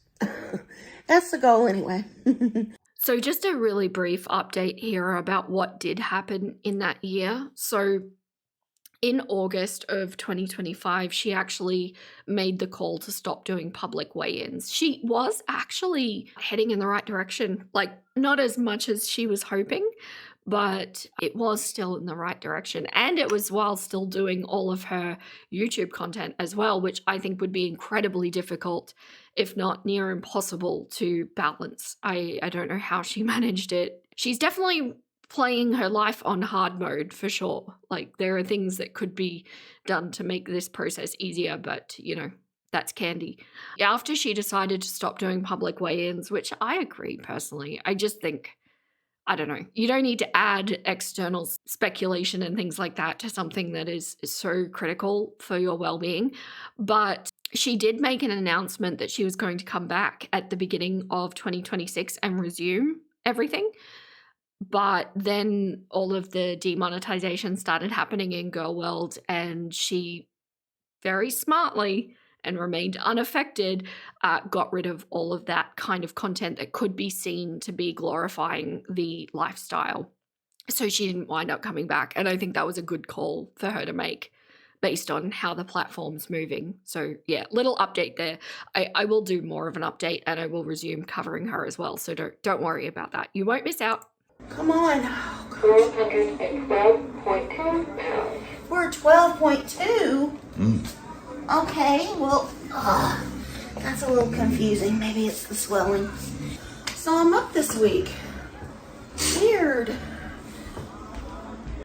That's the goal anyway. So just a really brief update here about what did happen in that year. So in August of 2025, she actually made the call to stop doing public weigh-ins. She was actually heading in the right direction, like not as much as she was hoping, but it was still in the right direction. And it was while still doing all of her YouTube content as well, which I think would be incredibly difficult, if not near impossible to balance. I don't know how she managed it. She's definitely playing her life on hard mode for sure. Like there are things that could be done to make this process easier, but you know, that's Candy. After she decided to stop doing public weigh-ins, which I agree personally, I just think, I don't know, you don't need to add external speculation and things like that to something that is so critical for your well-being. But she did make an announcement that she was going to come back at the beginning of 2026 and resume everything. But then all of the demonetization started happening in Girl World, and she very smartly and remained unaffected, got rid of all of that kind of content that could be seen to be glorifying the lifestyle. So she didn't wind up coming back. And I think that was a good call for her to make based on how the platform's moving. So yeah, little update there. I will do more of an update, and I will resume covering her as well. So don't worry about that. You won't miss out. Come on. 412.2 pounds. We're 12.2. Okay, well, that's a little confusing. Maybe it's the swelling. So I'm up this week. Weird.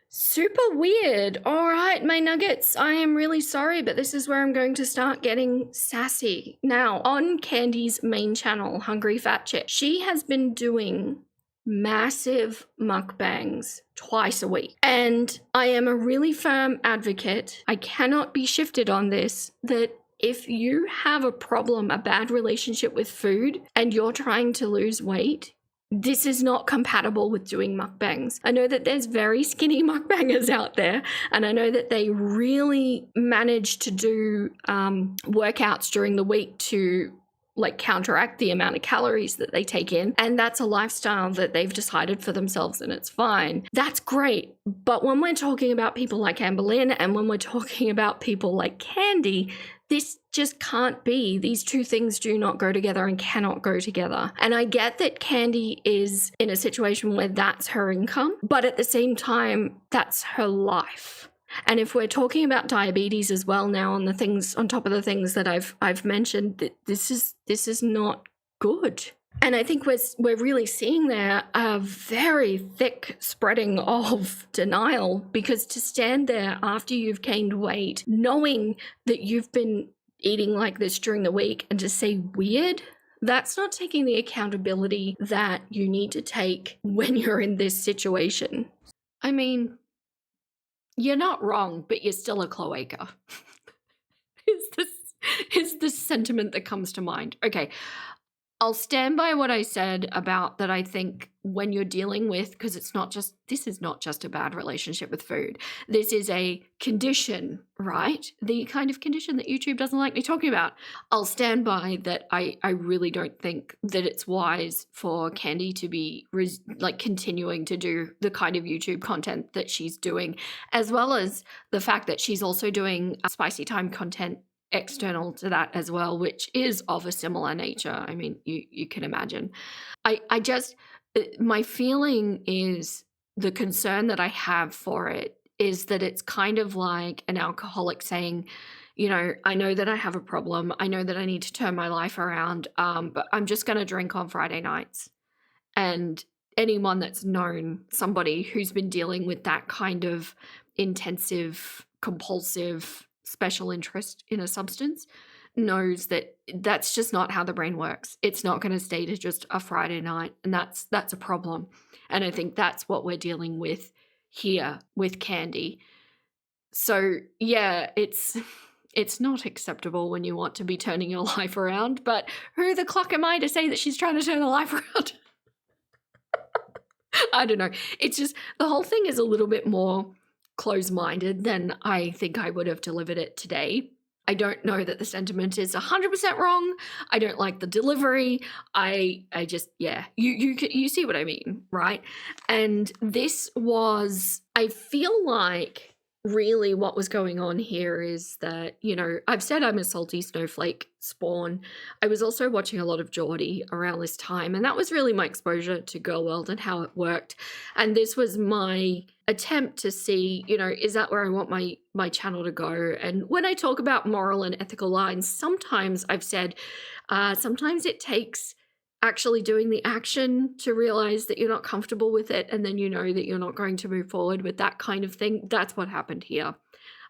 Super weird. All right, my nuggets, I am really sorry, but this is where I'm going to start getting sassy. Now, on Candy's main channel, Hungry Fat Chick, she has been doing massive mukbangs twice a week. And I am a really firm advocate, I cannot be shifted on this, that if you have a problem, a bad relationship with food, and you're trying to lose weight, this is not compatible with doing mukbangs. I know that there's very skinny mukbangers out there, and I know that they really manage to do workouts during the week to like counteract the amount of calories that they take in. And that's a lifestyle that they've decided for themselves, and it's fine. That's great. But when we're talking about people like Amber Lynn, and when we're talking about people like Candy, this just can't be. These two things do not go together and cannot go together. And I get that Candy is in a situation where that's her income, but at the same time, that's her life. And if we're talking about diabetes as well now, on the things on top of the things that I've mentioned, this is not good. And I think we're really seeing there a very thick spreading of denial, because to stand there after you've gained weight, knowing that you've been eating like this during the week, and to say weird, that's not taking the accountability that you need to take when you're in this situation. I mean, you're not wrong, but you're still a cloaca. is this sentiment that comes to mind. Okay, I'll stand by what I said about that. I think when you're dealing with, because this is not just a bad relationship with food. This is a condition, right? The kind of condition that YouTube doesn't like me talking about. I'll stand by that. I really don't think that it's wise for Candy to be continuing to do the kind of YouTube content that she's doing, as well as the fact that she's also doing spicy time content external to that as well, which is of a similar nature. I mean, you can imagine. My feeling is, the concern that I have for it is that it's kind of like an alcoholic saying, you know, I know that I have a problem. I know that I need to turn my life around, but I'm just going to drink on Friday nights. And anyone that's known somebody who's been dealing with that kind of intensive, compulsive, special interest in a substance knows that that's just not how the brain works. It's not going to stay to just a Friday night, and that's a problem. And I think that's what we're dealing with here with Candy. So yeah, it's not acceptable when you want to be turning your life around, but who the clock am I to say that she's trying to turn her life around? I don't know. It's just, the whole thing is a little bit more close-minded than I think I would have delivered it today. I don't know that the sentiment is 100% wrong. I don't like the delivery. I just, yeah, you see what I mean, right? And this was, I feel like really what was going on here is that, you know, I've said I'm a salty snowflake spawn. I was also watching a lot of Geordie around this time, and that was really my exposure to Girl World and how it worked. And this was my attempt to see, you know, is that where I want my channel to go? And when I talk about moral and ethical lines, sometimes I've said, sometimes it takes actually doing the action to realize that you're not comfortable with it, and then you know that you're not going to move forward with that kind of thing. That's what happened here.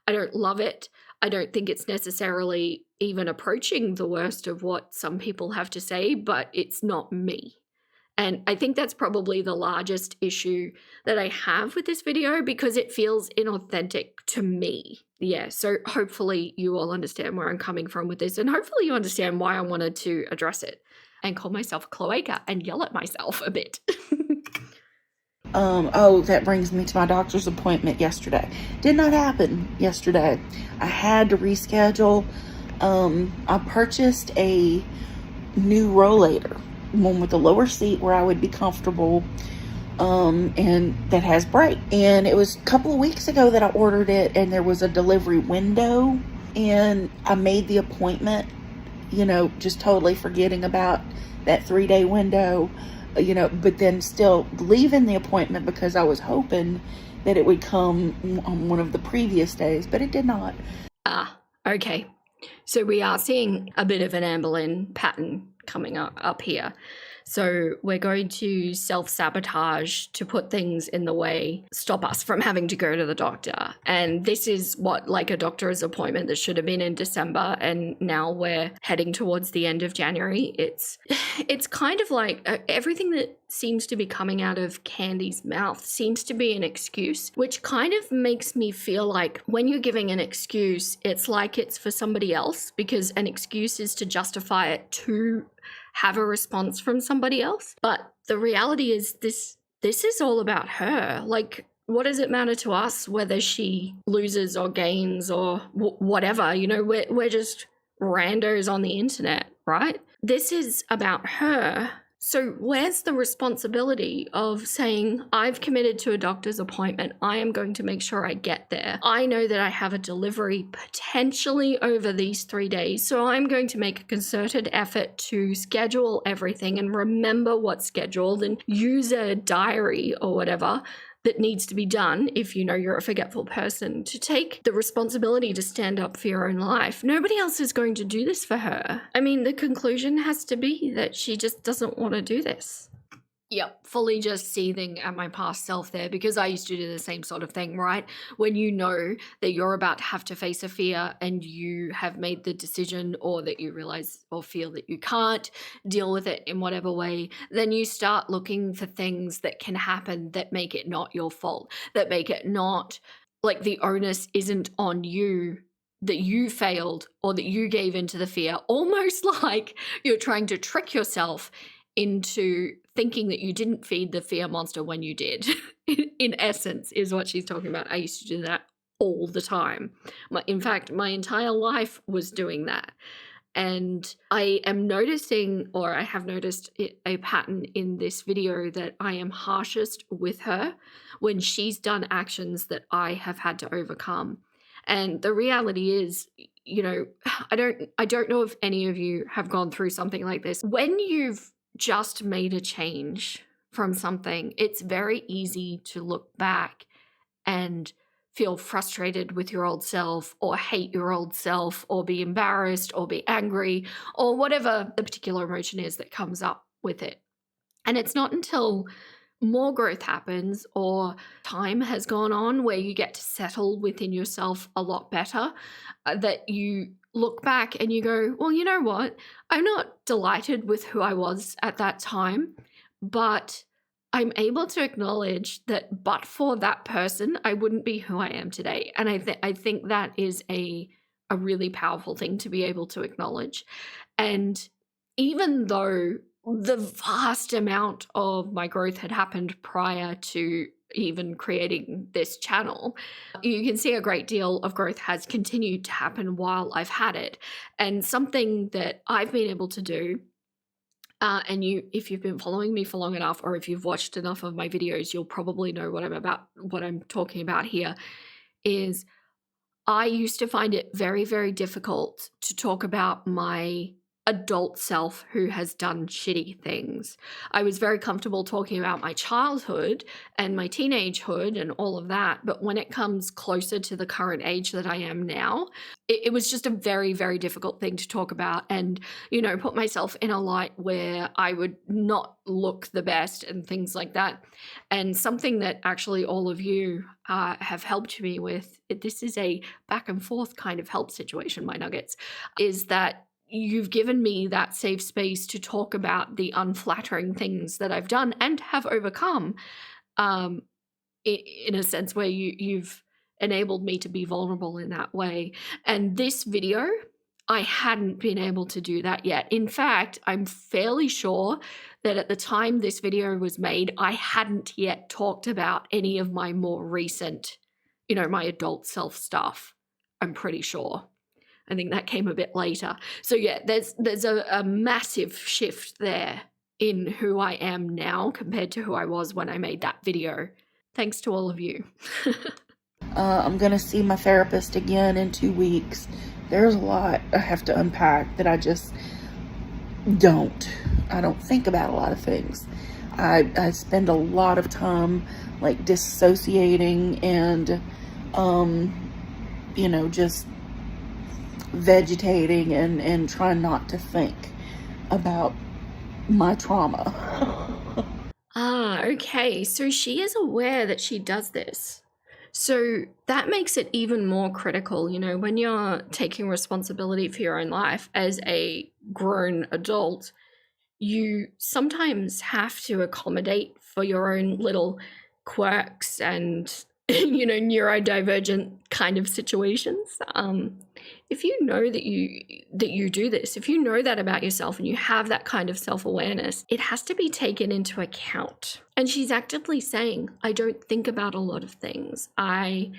I don't love it. I don't think it's necessarily even approaching the worst of what some people have to say, but it's not me. And I think that's probably the largest issue that I have with this video, because it feels inauthentic to me. Yeah, so hopefully you all understand where I'm coming from with this, and hopefully you understand why I wanted to address it and call myself a cloaca and yell at myself a bit. That brings me to my doctor's appointment yesterday. Did not happen yesterday. I had to reschedule. I purchased a new rollator, one with a lower seat where I would be comfortable, and that has brake. And it was a couple of weeks ago that I ordered it, and there was a delivery window, and I made the appointment, you know, just totally forgetting about that 3-day window, you know, but then still leaving the appointment because I was hoping that it would come on one of the previous days, but it did not. Okay. So we are seeing a bit of an Anne Boleyn pattern coming up here. So we're going to self-sabotage to put things in the way, stop us from having to go to the doctor. And this is what, like a doctor's appointment that should have been in December, and now we're heading towards the end of January. It's kind of like everything that seems to be coming out of Candy's mouth seems to be an excuse, which kind of makes me feel like when you're giving an excuse, it's like it's for somebody else, because an excuse is to justify it to have a response from somebody else. But the reality is this is all about her. Like, what does it matter to us whether she loses or gains or whatever? You know, we're just randos on the internet, right? This is about her. So where's the responsibility of saying, I've committed to a doctor's appointment, I am going to make sure I get there. I know that I have a delivery potentially over these 3 days, so I'm going to make a concerted effort to schedule everything and remember what's scheduled and use a diary or whatever that needs to be done, if you know you're a forgetful person, to take the responsibility to stand up for your own life. Nobody else is going to do this for her. I mean, the conclusion has to be that she just doesn't want to do this. Yep, fully just seething at my past self there, because I used to do the same sort of thing, right? When you know that you're about to have to face a fear and you have made the decision, or that you realize or feel that you can't deal with it in whatever way, then you start looking for things that can happen that make it not your fault, that make it not like the onus isn't on you, that you failed or that you gave into the fear, almost like you're trying to trick yourself into thinking that you didn't feed the fear monster when you did. In essence, is what she's talking about. I used to do that all the time. In fact, my entire life was doing that. And I am noticing, or I have noticed a pattern in this video, that I am harshest with her when she's done actions that I have had to overcome. And the reality is, you know, I don't know if any of you have gone through something like this. When you've just made a change from something, it's very easy to look back and feel frustrated with your old self, or hate your old self, or be embarrassed, or be angry, or whatever the particular emotion is that comes up with it. And it's not until more growth happens or time has gone on where you get to settle within yourself a lot better, that you look back and you go, well, you know what? I'm not delighted with who I was at that time, but I'm able to acknowledge that but for that person, I wouldn't be who I am today. And I think that is a really powerful thing to be able to acknowledge. And even though the vast amount of my growth had happened prior to even creating this channel, you can see a great deal of growth has continued to happen while I've had it. And something that I've been able to do, and if you've been following me for long enough, or if you've watched enough of my videos, you'll probably know what I'm talking about here, is I used to find it very, very difficult to talk about my adult self who has done shitty things. I was very comfortable talking about my childhood and my teenagehood and all of that, but when it comes closer to the current age that I am now, it was just a very, very difficult thing to talk about, and, you know, put myself in a light where I would not look the best and things like that. And something that actually all of you have helped me with, this is a back and forth kind of help situation, my nuggets, is that you've given me that safe space to talk about the unflattering things that I've done and have overcome, in a sense where you've enabled me to be vulnerable in that way. And this video, I hadn't been able to do that yet. In fact, I'm fairly sure that at the time this video was made, I hadn't yet talked about any of my more recent, you know, my adult self stuff. I'm pretty sure. I think that came a bit later. So yeah, there's a massive shift there in who I am now compared to who I was when I made that video. Thanks to all of you. I'm gonna see my therapist again in 2 weeks. There's a lot I have to unpack that I just don't. I don't think about a lot of things. I spend a lot of time like dissociating and, you know, just vegetating and trying not to think about my trauma. Okay. So she is aware that she does this. So that makes it even more critical, when you're taking responsibility for your own life as a grown adult, you sometimes have to accommodate for your own little quirks and neurodivergent kind of situations. If you know that you do this, if you know that about yourself and you have that kind of self-awareness, it has to be taken into account. And she's actively saying, I don't think about a lot of things. I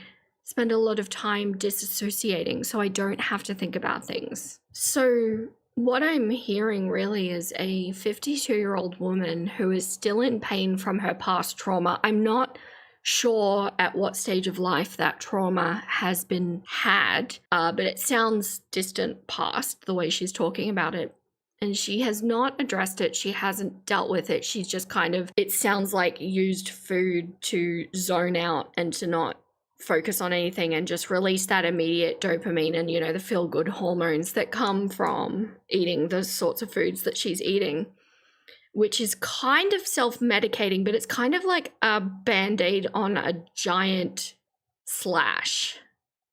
spend a lot of time disassociating, so I don't have to think about things. So what I'm hearing really is a 52-year-old woman who is still in pain from her past trauma. I'm not sure at what stage of life that trauma has been had, but it sounds distant past the way she's talking about it. And she has not addressed it. She hasn't dealt with it. She's just kind of, it sounds like, used food to zone out and to not focus on anything and just release that immediate dopamine and, the feel-good hormones that come from eating the sorts of foods that she's eating, which is kind of self-medicating, but it's kind of like a Band-Aid on a giant slash,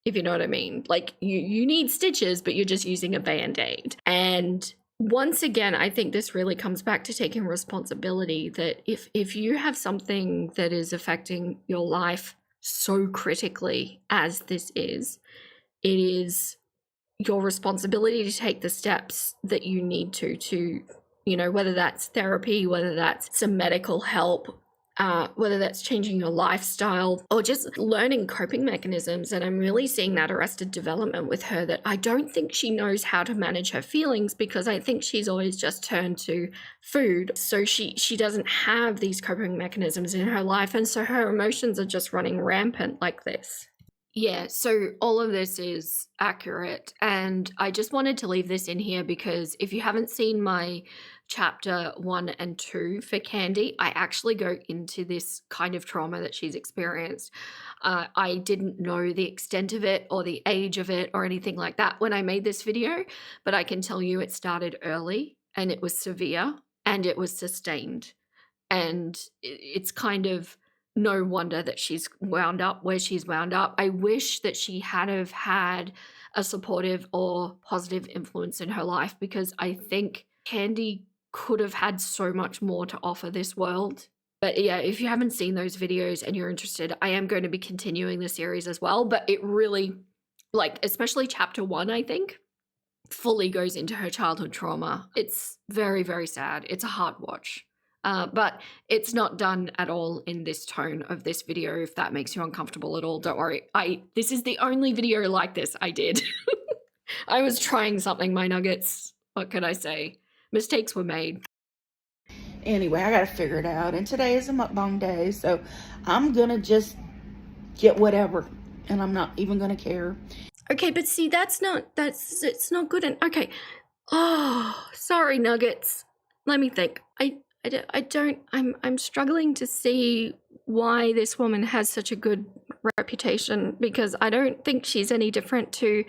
if you know what I mean. Like you need stitches, but you're just using a Band-Aid. And once again, I think this really comes back to taking responsibility, that if you have something that is affecting your life so critically as this is, it is your responsibility to take the steps that you need to whether that's therapy, whether that's some medical help, whether that's changing your lifestyle or just learning coping mechanisms. And I'm really seeing that arrested development with her, that I don't think she knows how to manage her feelings, because I think she's always just turned to food. So she doesn't have these coping mechanisms in her life. And so her emotions are just running rampant like this. Yeah, so all of this is accurate, and I just wanted to leave this in here because if you haven't seen my chapter 1 and 2 for Candy, I actually go into this kind of trauma that she's experienced. I didn't know the extent of it or the age of it or anything like that when I made this video, but I can tell you it started early and it was severe and it was sustained. And it's kind of no wonder that she's wound up where she's wound up. I wish that she had have had a supportive or positive influence in her life, because I think Candy could have had so much more to offer this world. But yeah, if you haven't seen those videos and you're interested, I am going to be continuing the series as well. But it really, especially chapter 1, I think, fully goes into her childhood trauma. It's very, very sad. It's a hard watch. But it's not done at all in this tone of this video. If that makes you uncomfortable at all, don't worry. This is the only video like this I did. I was trying something, my nuggets. What could I say? Mistakes were made. Anyway, I gotta figure it out. And today is a mukbang day, so I'm gonna just get whatever, and I'm not even gonna care. Okay, but see, it's not good. And okay, oh, sorry, nuggets. Let me think. I'm struggling to see why this woman has such a good reputation, because I don't think she's any different to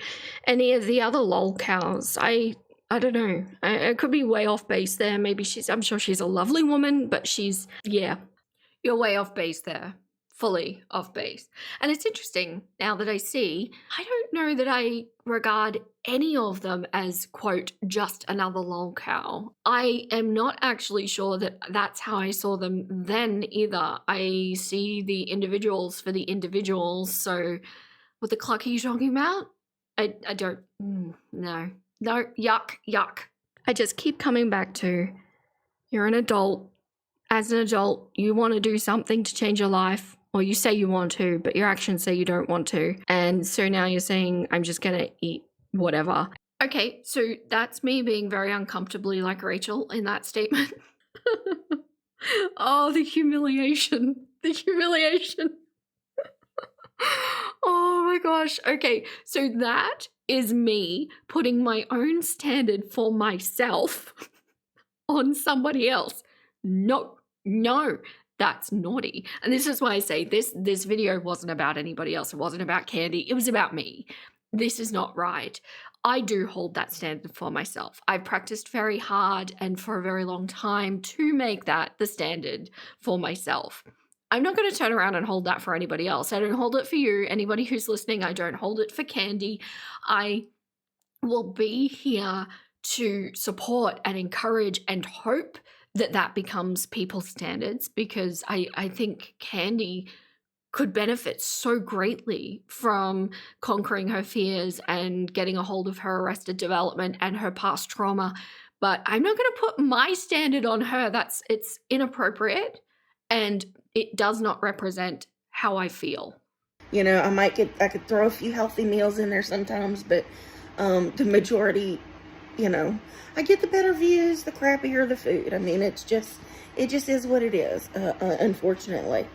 any of the other lol cows. I don't know. I could be way off base there. Maybe I'm sure she's a lovely woman, but yeah, you're way off base there. Fully off base. And it's interesting now that I don't know that I regard any of them as, quote, just another lol cow. I am not actually sure that that's how I saw them then either. I see the individuals for the individuals. So what the cluck are you talking about? I don't, no, yuck. I just keep coming back to, you're an adult. As an adult, you want to do something to change your life. Or you say you want to, but your actions say you don't want to. And so now you're saying, I'm just going to eat whatever. Okay, so that's me being very uncomfortably like Rachel in that statement. Oh, the humiliation. The humiliation. Oh my gosh. Okay, so that is me putting my own standard for myself on somebody else. No. That's naughty. And this is why I say this video wasn't about anybody else. It wasn't about Candy. It was about me. This is not right. I do hold that standard for myself. I've practiced very hard and for a very long time to make that the standard for myself. I'm not going to turn around and hold that for anybody else. I don't hold it for you. Anybody who's listening, I don't hold it for Candy. I will be here to support and encourage and hope that that becomes people's standards, because I think Candy could benefit so greatly from conquering her fears and getting a hold of her arrested development and her past trauma. But I'm not going to put my standard on her. It's inappropriate, and it does not represent how I feel. You know, I could throw a few healthy meals in there sometimes, but the majority, you know, I get the better views, the crappier the food. I mean, it just is what it is, unfortunately.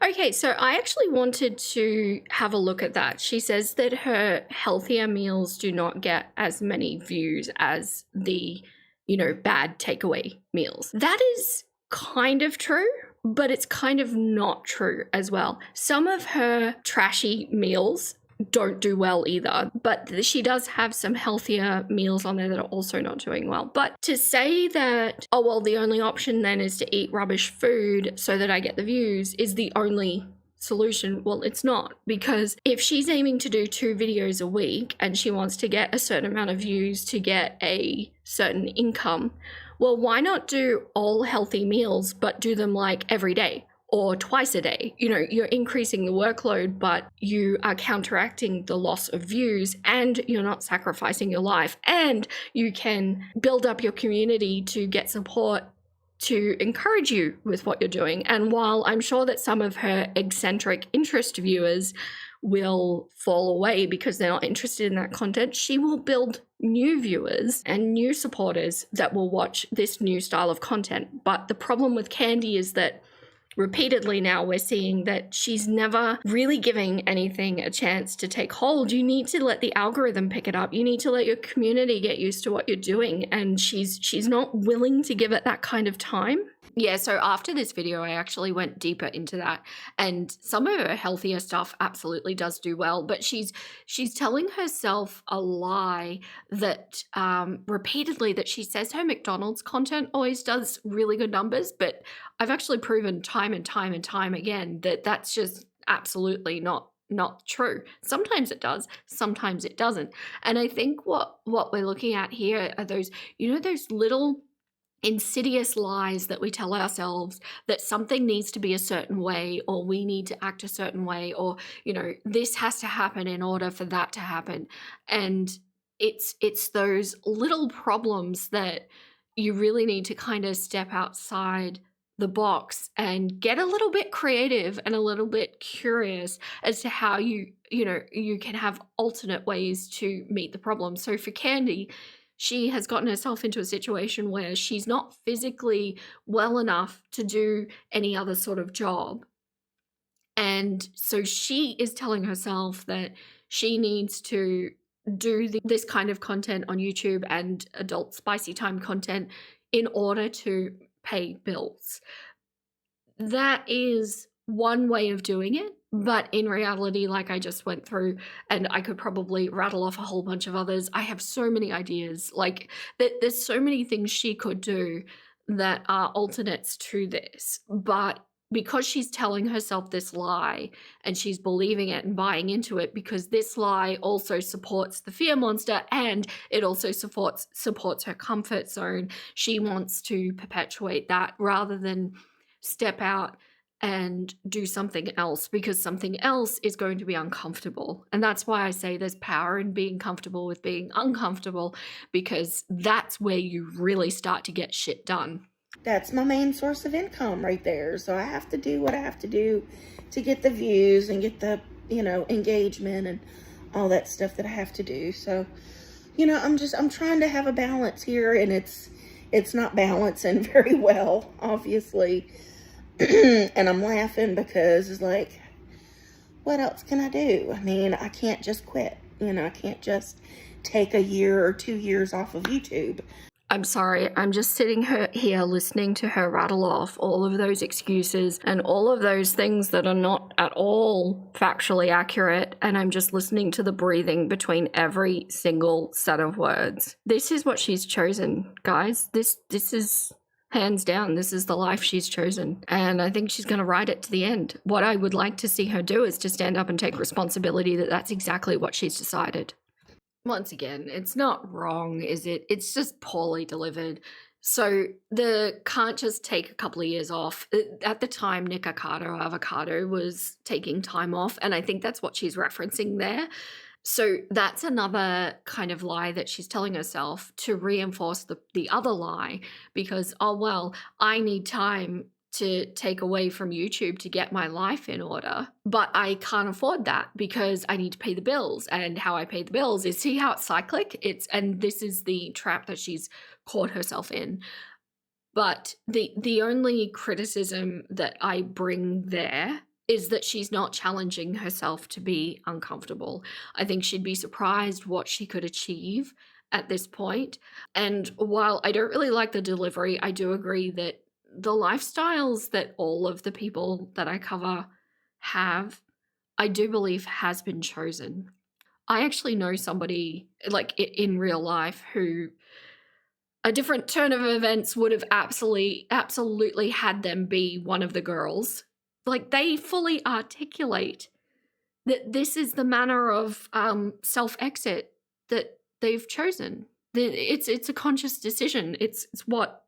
Okay, so I actually wanted to have a look at that. She says that her healthier meals do not get as many views as the, bad takeaway meals. That is kind of true, but it's kind of not true as well. Some of her trashy meals don't do well either, but she does have some healthier meals on there that are also not doing well. But to say that, oh, well, the only option then is to eat rubbish food so that I get the views is the only solution, well, it's not, because if she's aiming to do 2 videos a week and she wants to get a certain amount of views to get a certain income, well, why not do all healthy meals but do them like every day or twice a day? You're increasing the workload, but you are counteracting the loss of views, and you're not sacrificing your life, and you can build up your community to get support to encourage you with what you're doing. And while I'm sure that some of her eccentric interest viewers will fall away because they're not interested in that content, she will build new viewers and new supporters that will watch this new style of content. But the problem with Candy is that repeatedly now we're seeing that she's never really giving anything a chance to take hold. You need to let the algorithm pick it up. You need to let your community get used to what you're doing, and she's not willing to give it that kind of time. Yeah, so after this video, I actually went deeper into that, and some of her healthier stuff absolutely does do well, but she's telling herself a lie that repeatedly, that she says her McDonald's content always does really good numbers, but I've actually proven time and time and time again that that's just absolutely not true. Sometimes it does, sometimes it doesn't. And I think what we're looking at here are those, those little insidious lies that we tell ourselves, that something needs to be a certain way, or we need to act a certain way, or this has to happen in order for that to happen. And it's those little problems that you really need to kind of step outside the box and get a little bit creative and a little bit curious as to how you can have alternate ways to meet the problem. So for Candy, she has gotten herself into a situation where she's not physically well enough to do any other sort of job. And so she is telling herself that she needs to do this kind of content on YouTube and adult spicy time content in order to pay bills. That is one way of doing it, but in reality, like I just went through, and I could probably rattle off a whole bunch of others, I have so many ideas. Like there's so many things she could do that are alternates to this, but because she's telling herself this lie and she's believing it and buying into it, because this lie also supports the fear monster and it also supports her comfort zone, she wants to perpetuate that rather than step out and do something else, because something else is going to be uncomfortable. And that's why I say there's power in being comfortable with being uncomfortable, because that's where you really start to get shit done. That's my main source of income right there. So I have to do what I have to do to get the views and get the, engagement and all that stuff that I have to do. So, I'm trying to have a balance here, and it's not balancing very well, obviously. And I'm laughing because it's like, what else can I do? I mean, I can't just quit. I can't just take a year or 2 years off of YouTube. I'm sorry, I'm just sitting here listening to her rattle off all of those excuses and all of those things that are not at all factually accurate, and I'm just listening to the breathing between every single set of words. This is what she's chosen, guys. This is hands down, this is the life she's chosen, and I think she's going to ride it to the end. What I would like to see her do is to stand up and take responsibility that that's exactly what she's decided. Once again, it's not wrong, is it? It's just poorly delivered. So can't just take a couple of years off. At the time, Nick Avocado was taking time off, and I think that's what she's referencing there. So that's another kind of lie that she's telling herself to reinforce the other lie, because, oh, well, I need time to take away from YouTube to get my life in order, but I can't afford that because I need to pay the bills. And how I pay the bills is, see how it's cyclic? And this is the trap that she's caught herself in. But the only criticism that I bring there is that she's not challenging herself to be uncomfortable. I think she'd be surprised what she could achieve at this point. And while I don't really like the delivery, I do agree that the lifestyles that all of the people that I cover have, I do believe has been chosen. I actually know somebody, like in real life, who a different turn of events would have absolutely had them be one of the girls. Like, they fully articulate that this is the manner of self-exit that they've chosen. It's a conscious decision. It's what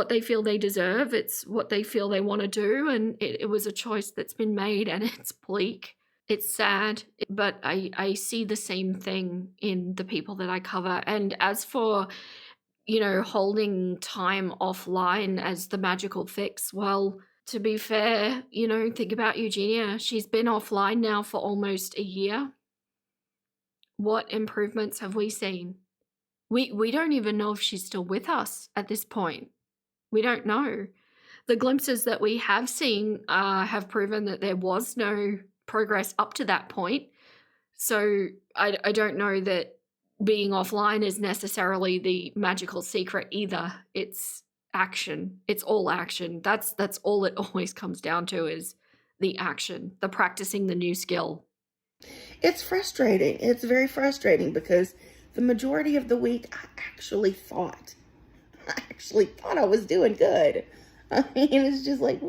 they feel they deserve. It's what they feel they want to do. And it was a choice that's been made, and it's bleak. It's sad, but I see the same thing in the people that I cover. And as for, holding time offline as the magical fix, well, to be fair, think about Eugenia. She's been offline now for almost a year. What improvements have we seen? We don't even know if she's still with us at this point. We don't know. The glimpses that we have seen have proven that there was no progress up to that point. So I don't know that being offline is necessarily the magical secret either. It's action. It's all action. That's all it always comes down to, is the action, the practicing the new skill. It's frustrating. It's very frustrating because the majority of the week I actually thought I was doing good. I mean, it's just like,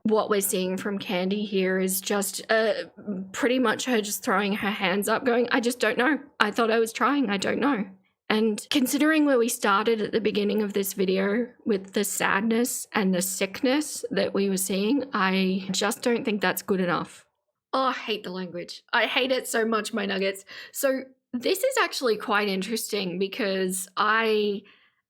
what we're seeing from Candy here is just pretty much her just throwing her hands up going, I just don't know. I thought I was trying. I don't know. And considering where we started at the beginning of this video with the sadness and the sickness that we were seeing, I just don't think that's good enough. Oh, I hate the language. I hate it so much, my nuggets. So this is actually quite interesting because I,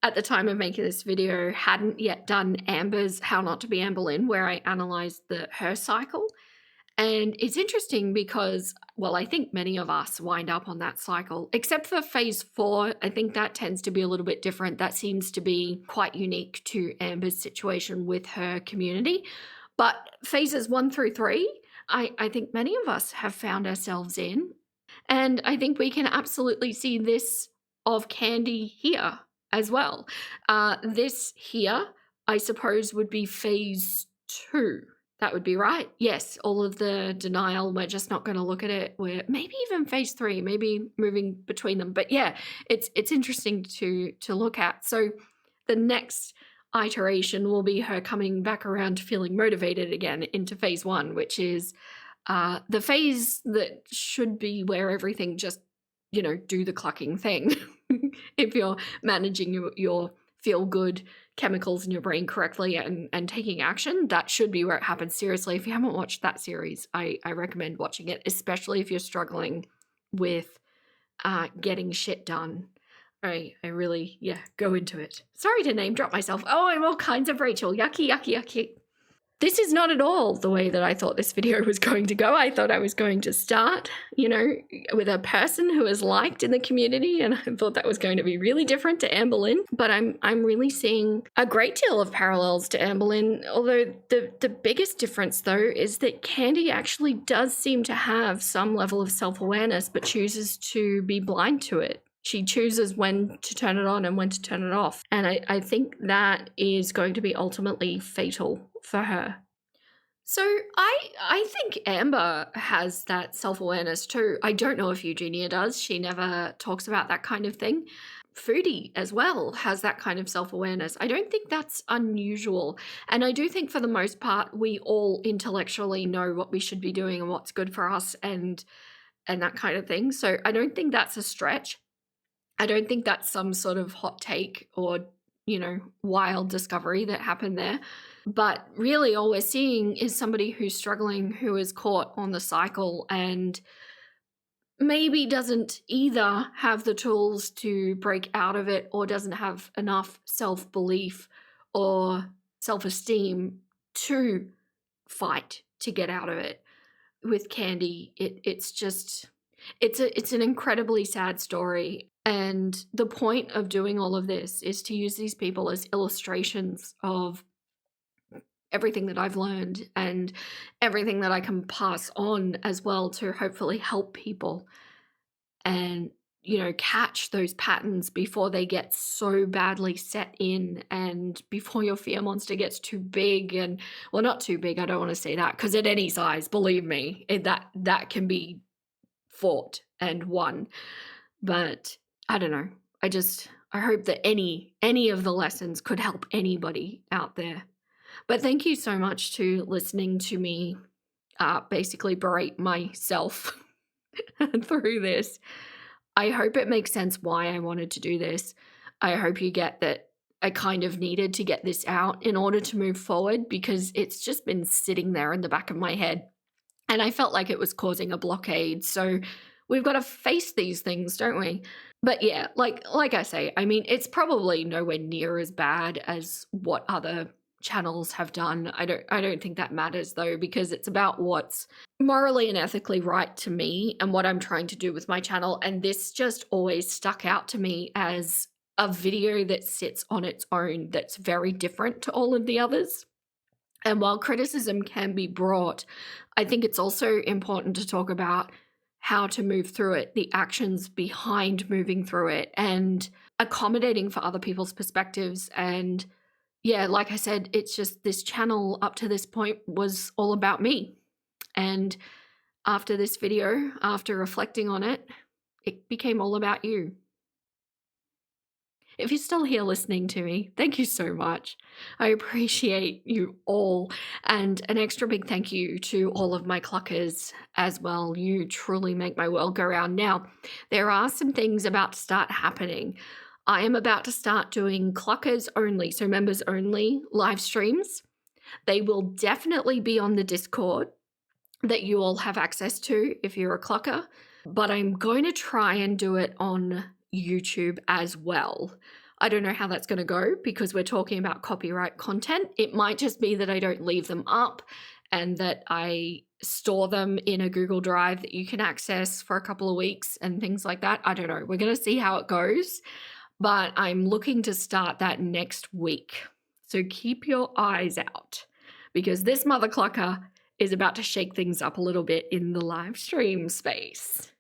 at the time of making this video, hadn't yet done Amber's How Not to Be Amber Lynn, where I analysed her cycle. And it's interesting because, well, I think many of us wind up on that cycle, except for phase 4. I think that tends to be a little bit different. That seems to be quite unique to Amber's situation with her community. But phases 1 through 3, I think many of us have found ourselves in. And I think we can absolutely see this of Candy here as well. This here, I suppose, would be phase 2. That would be right. Yes, all of the denial, we're just not going to look at it. We're maybe even phase 3, maybe moving between them. But yeah, it's interesting to look at. So the next iteration will be her coming back around to feeling motivated again into phase 1, which is the phase that should be where everything just, do the clucking thing. If you're managing your feel-good chemicals in your brain correctly and taking action, that should be where it happens. Seriously, if you haven't watched that series, I recommend watching it, especially if you're struggling with getting shit done. I really, go into it. Sorry to name drop myself. Oh, I'm all kinds of Rachel. Yucky, yucky, yucky. This is not at all the way that I thought this video was going to go. I thought I was going to start, with a person who is liked in the community, and I thought that was going to be really different to Amber Lynn. But I'm really seeing a great deal of parallels to Amber Lynn, although the biggest difference, though, is that Candy actually does seem to have some level of self-awareness, but chooses to be blind to it. She chooses when to turn it on and when to turn it off. And I think that is going to be ultimately fatal for her. So I think Amber has that self-awareness too. I don't know if Eugenia does. She never talks about that kind of thing. Foodie as well has that kind of self-awareness. I don't think that's unusual. And I do think for the most part, we all intellectually know what we should be doing and what's good for us and that kind of thing. So I don't think that's a stretch. I don't think that's some sort of hot take or, wild discovery that happened there. But really, all we're seeing is somebody who's struggling, who is caught on the cycle and maybe doesn't either have the tools to break out of it or doesn't have enough self-belief or self-esteem to fight to get out of it. With Candy, it's an incredibly sad story. And the point of doing all of this is to use these people as illustrations of everything that I've learned and everything that I can pass on as well to hopefully help people and, catch those patterns before they get so badly set in and before your fear monster gets too big and, well, not too big, I don't want to say that, because at any size, believe me, that can be fought and won. But I don't know. I hope that any of the lessons could help anybody out there. But thank you so much to listening to me basically berate myself through this. I hope it makes sense why I wanted to do this. I hope you get that I kind of needed to get this out in order to move forward, because it's just been sitting there in the back of my head and I felt like it was causing a blockade. So we've got to face these things, don't we? But yeah, like I say, I mean, it's probably nowhere near as bad as what other channels have done. I don't think that matters though, because it's about what's morally and ethically right to me and what I'm trying to do with my channel. And this just always stuck out to me as a video that sits on its own, that's very different to all of the others. And while criticism can be brought, I think it's also important to talk about how to move through it, the actions behind moving through it, and accommodating for other people's perspectives. And yeah, like I said, it's just this channel up to this point was all about me. And after this video, after reflecting on it, it became all about you. If you're still here listening to me, thank you so much. I appreciate you all. And an extra big thank you to all of my cluckers as well. You truly make my world go round. Now, there are some things about to start happening. I am about to start doing cluckers only, so members only live streams. They will definitely be on the Discord that you all have access to if you're a clucker, but I'm going to try and do it on YouTube as well. I don't know how that's going to go because we're talking about copyright content. It might just be that I don't leave them up and that I store them in a Google Drive that you can access for a couple of weeks and things like that. I don't know. We're going to see how it goes, but I'm looking to start that next week. So keep your eyes out because this mother clucker is about to shake things up a little bit in the live stream space.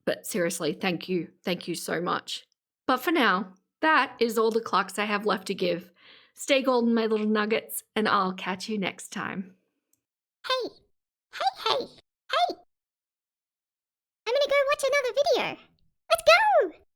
But seriously, thank you. Thank you so much. But for now, that is all the clocks I have left to give. Stay golden, my little nuggets, and I'll catch you next time. Hey! Hey! I'm gonna go watch another video. Let's go!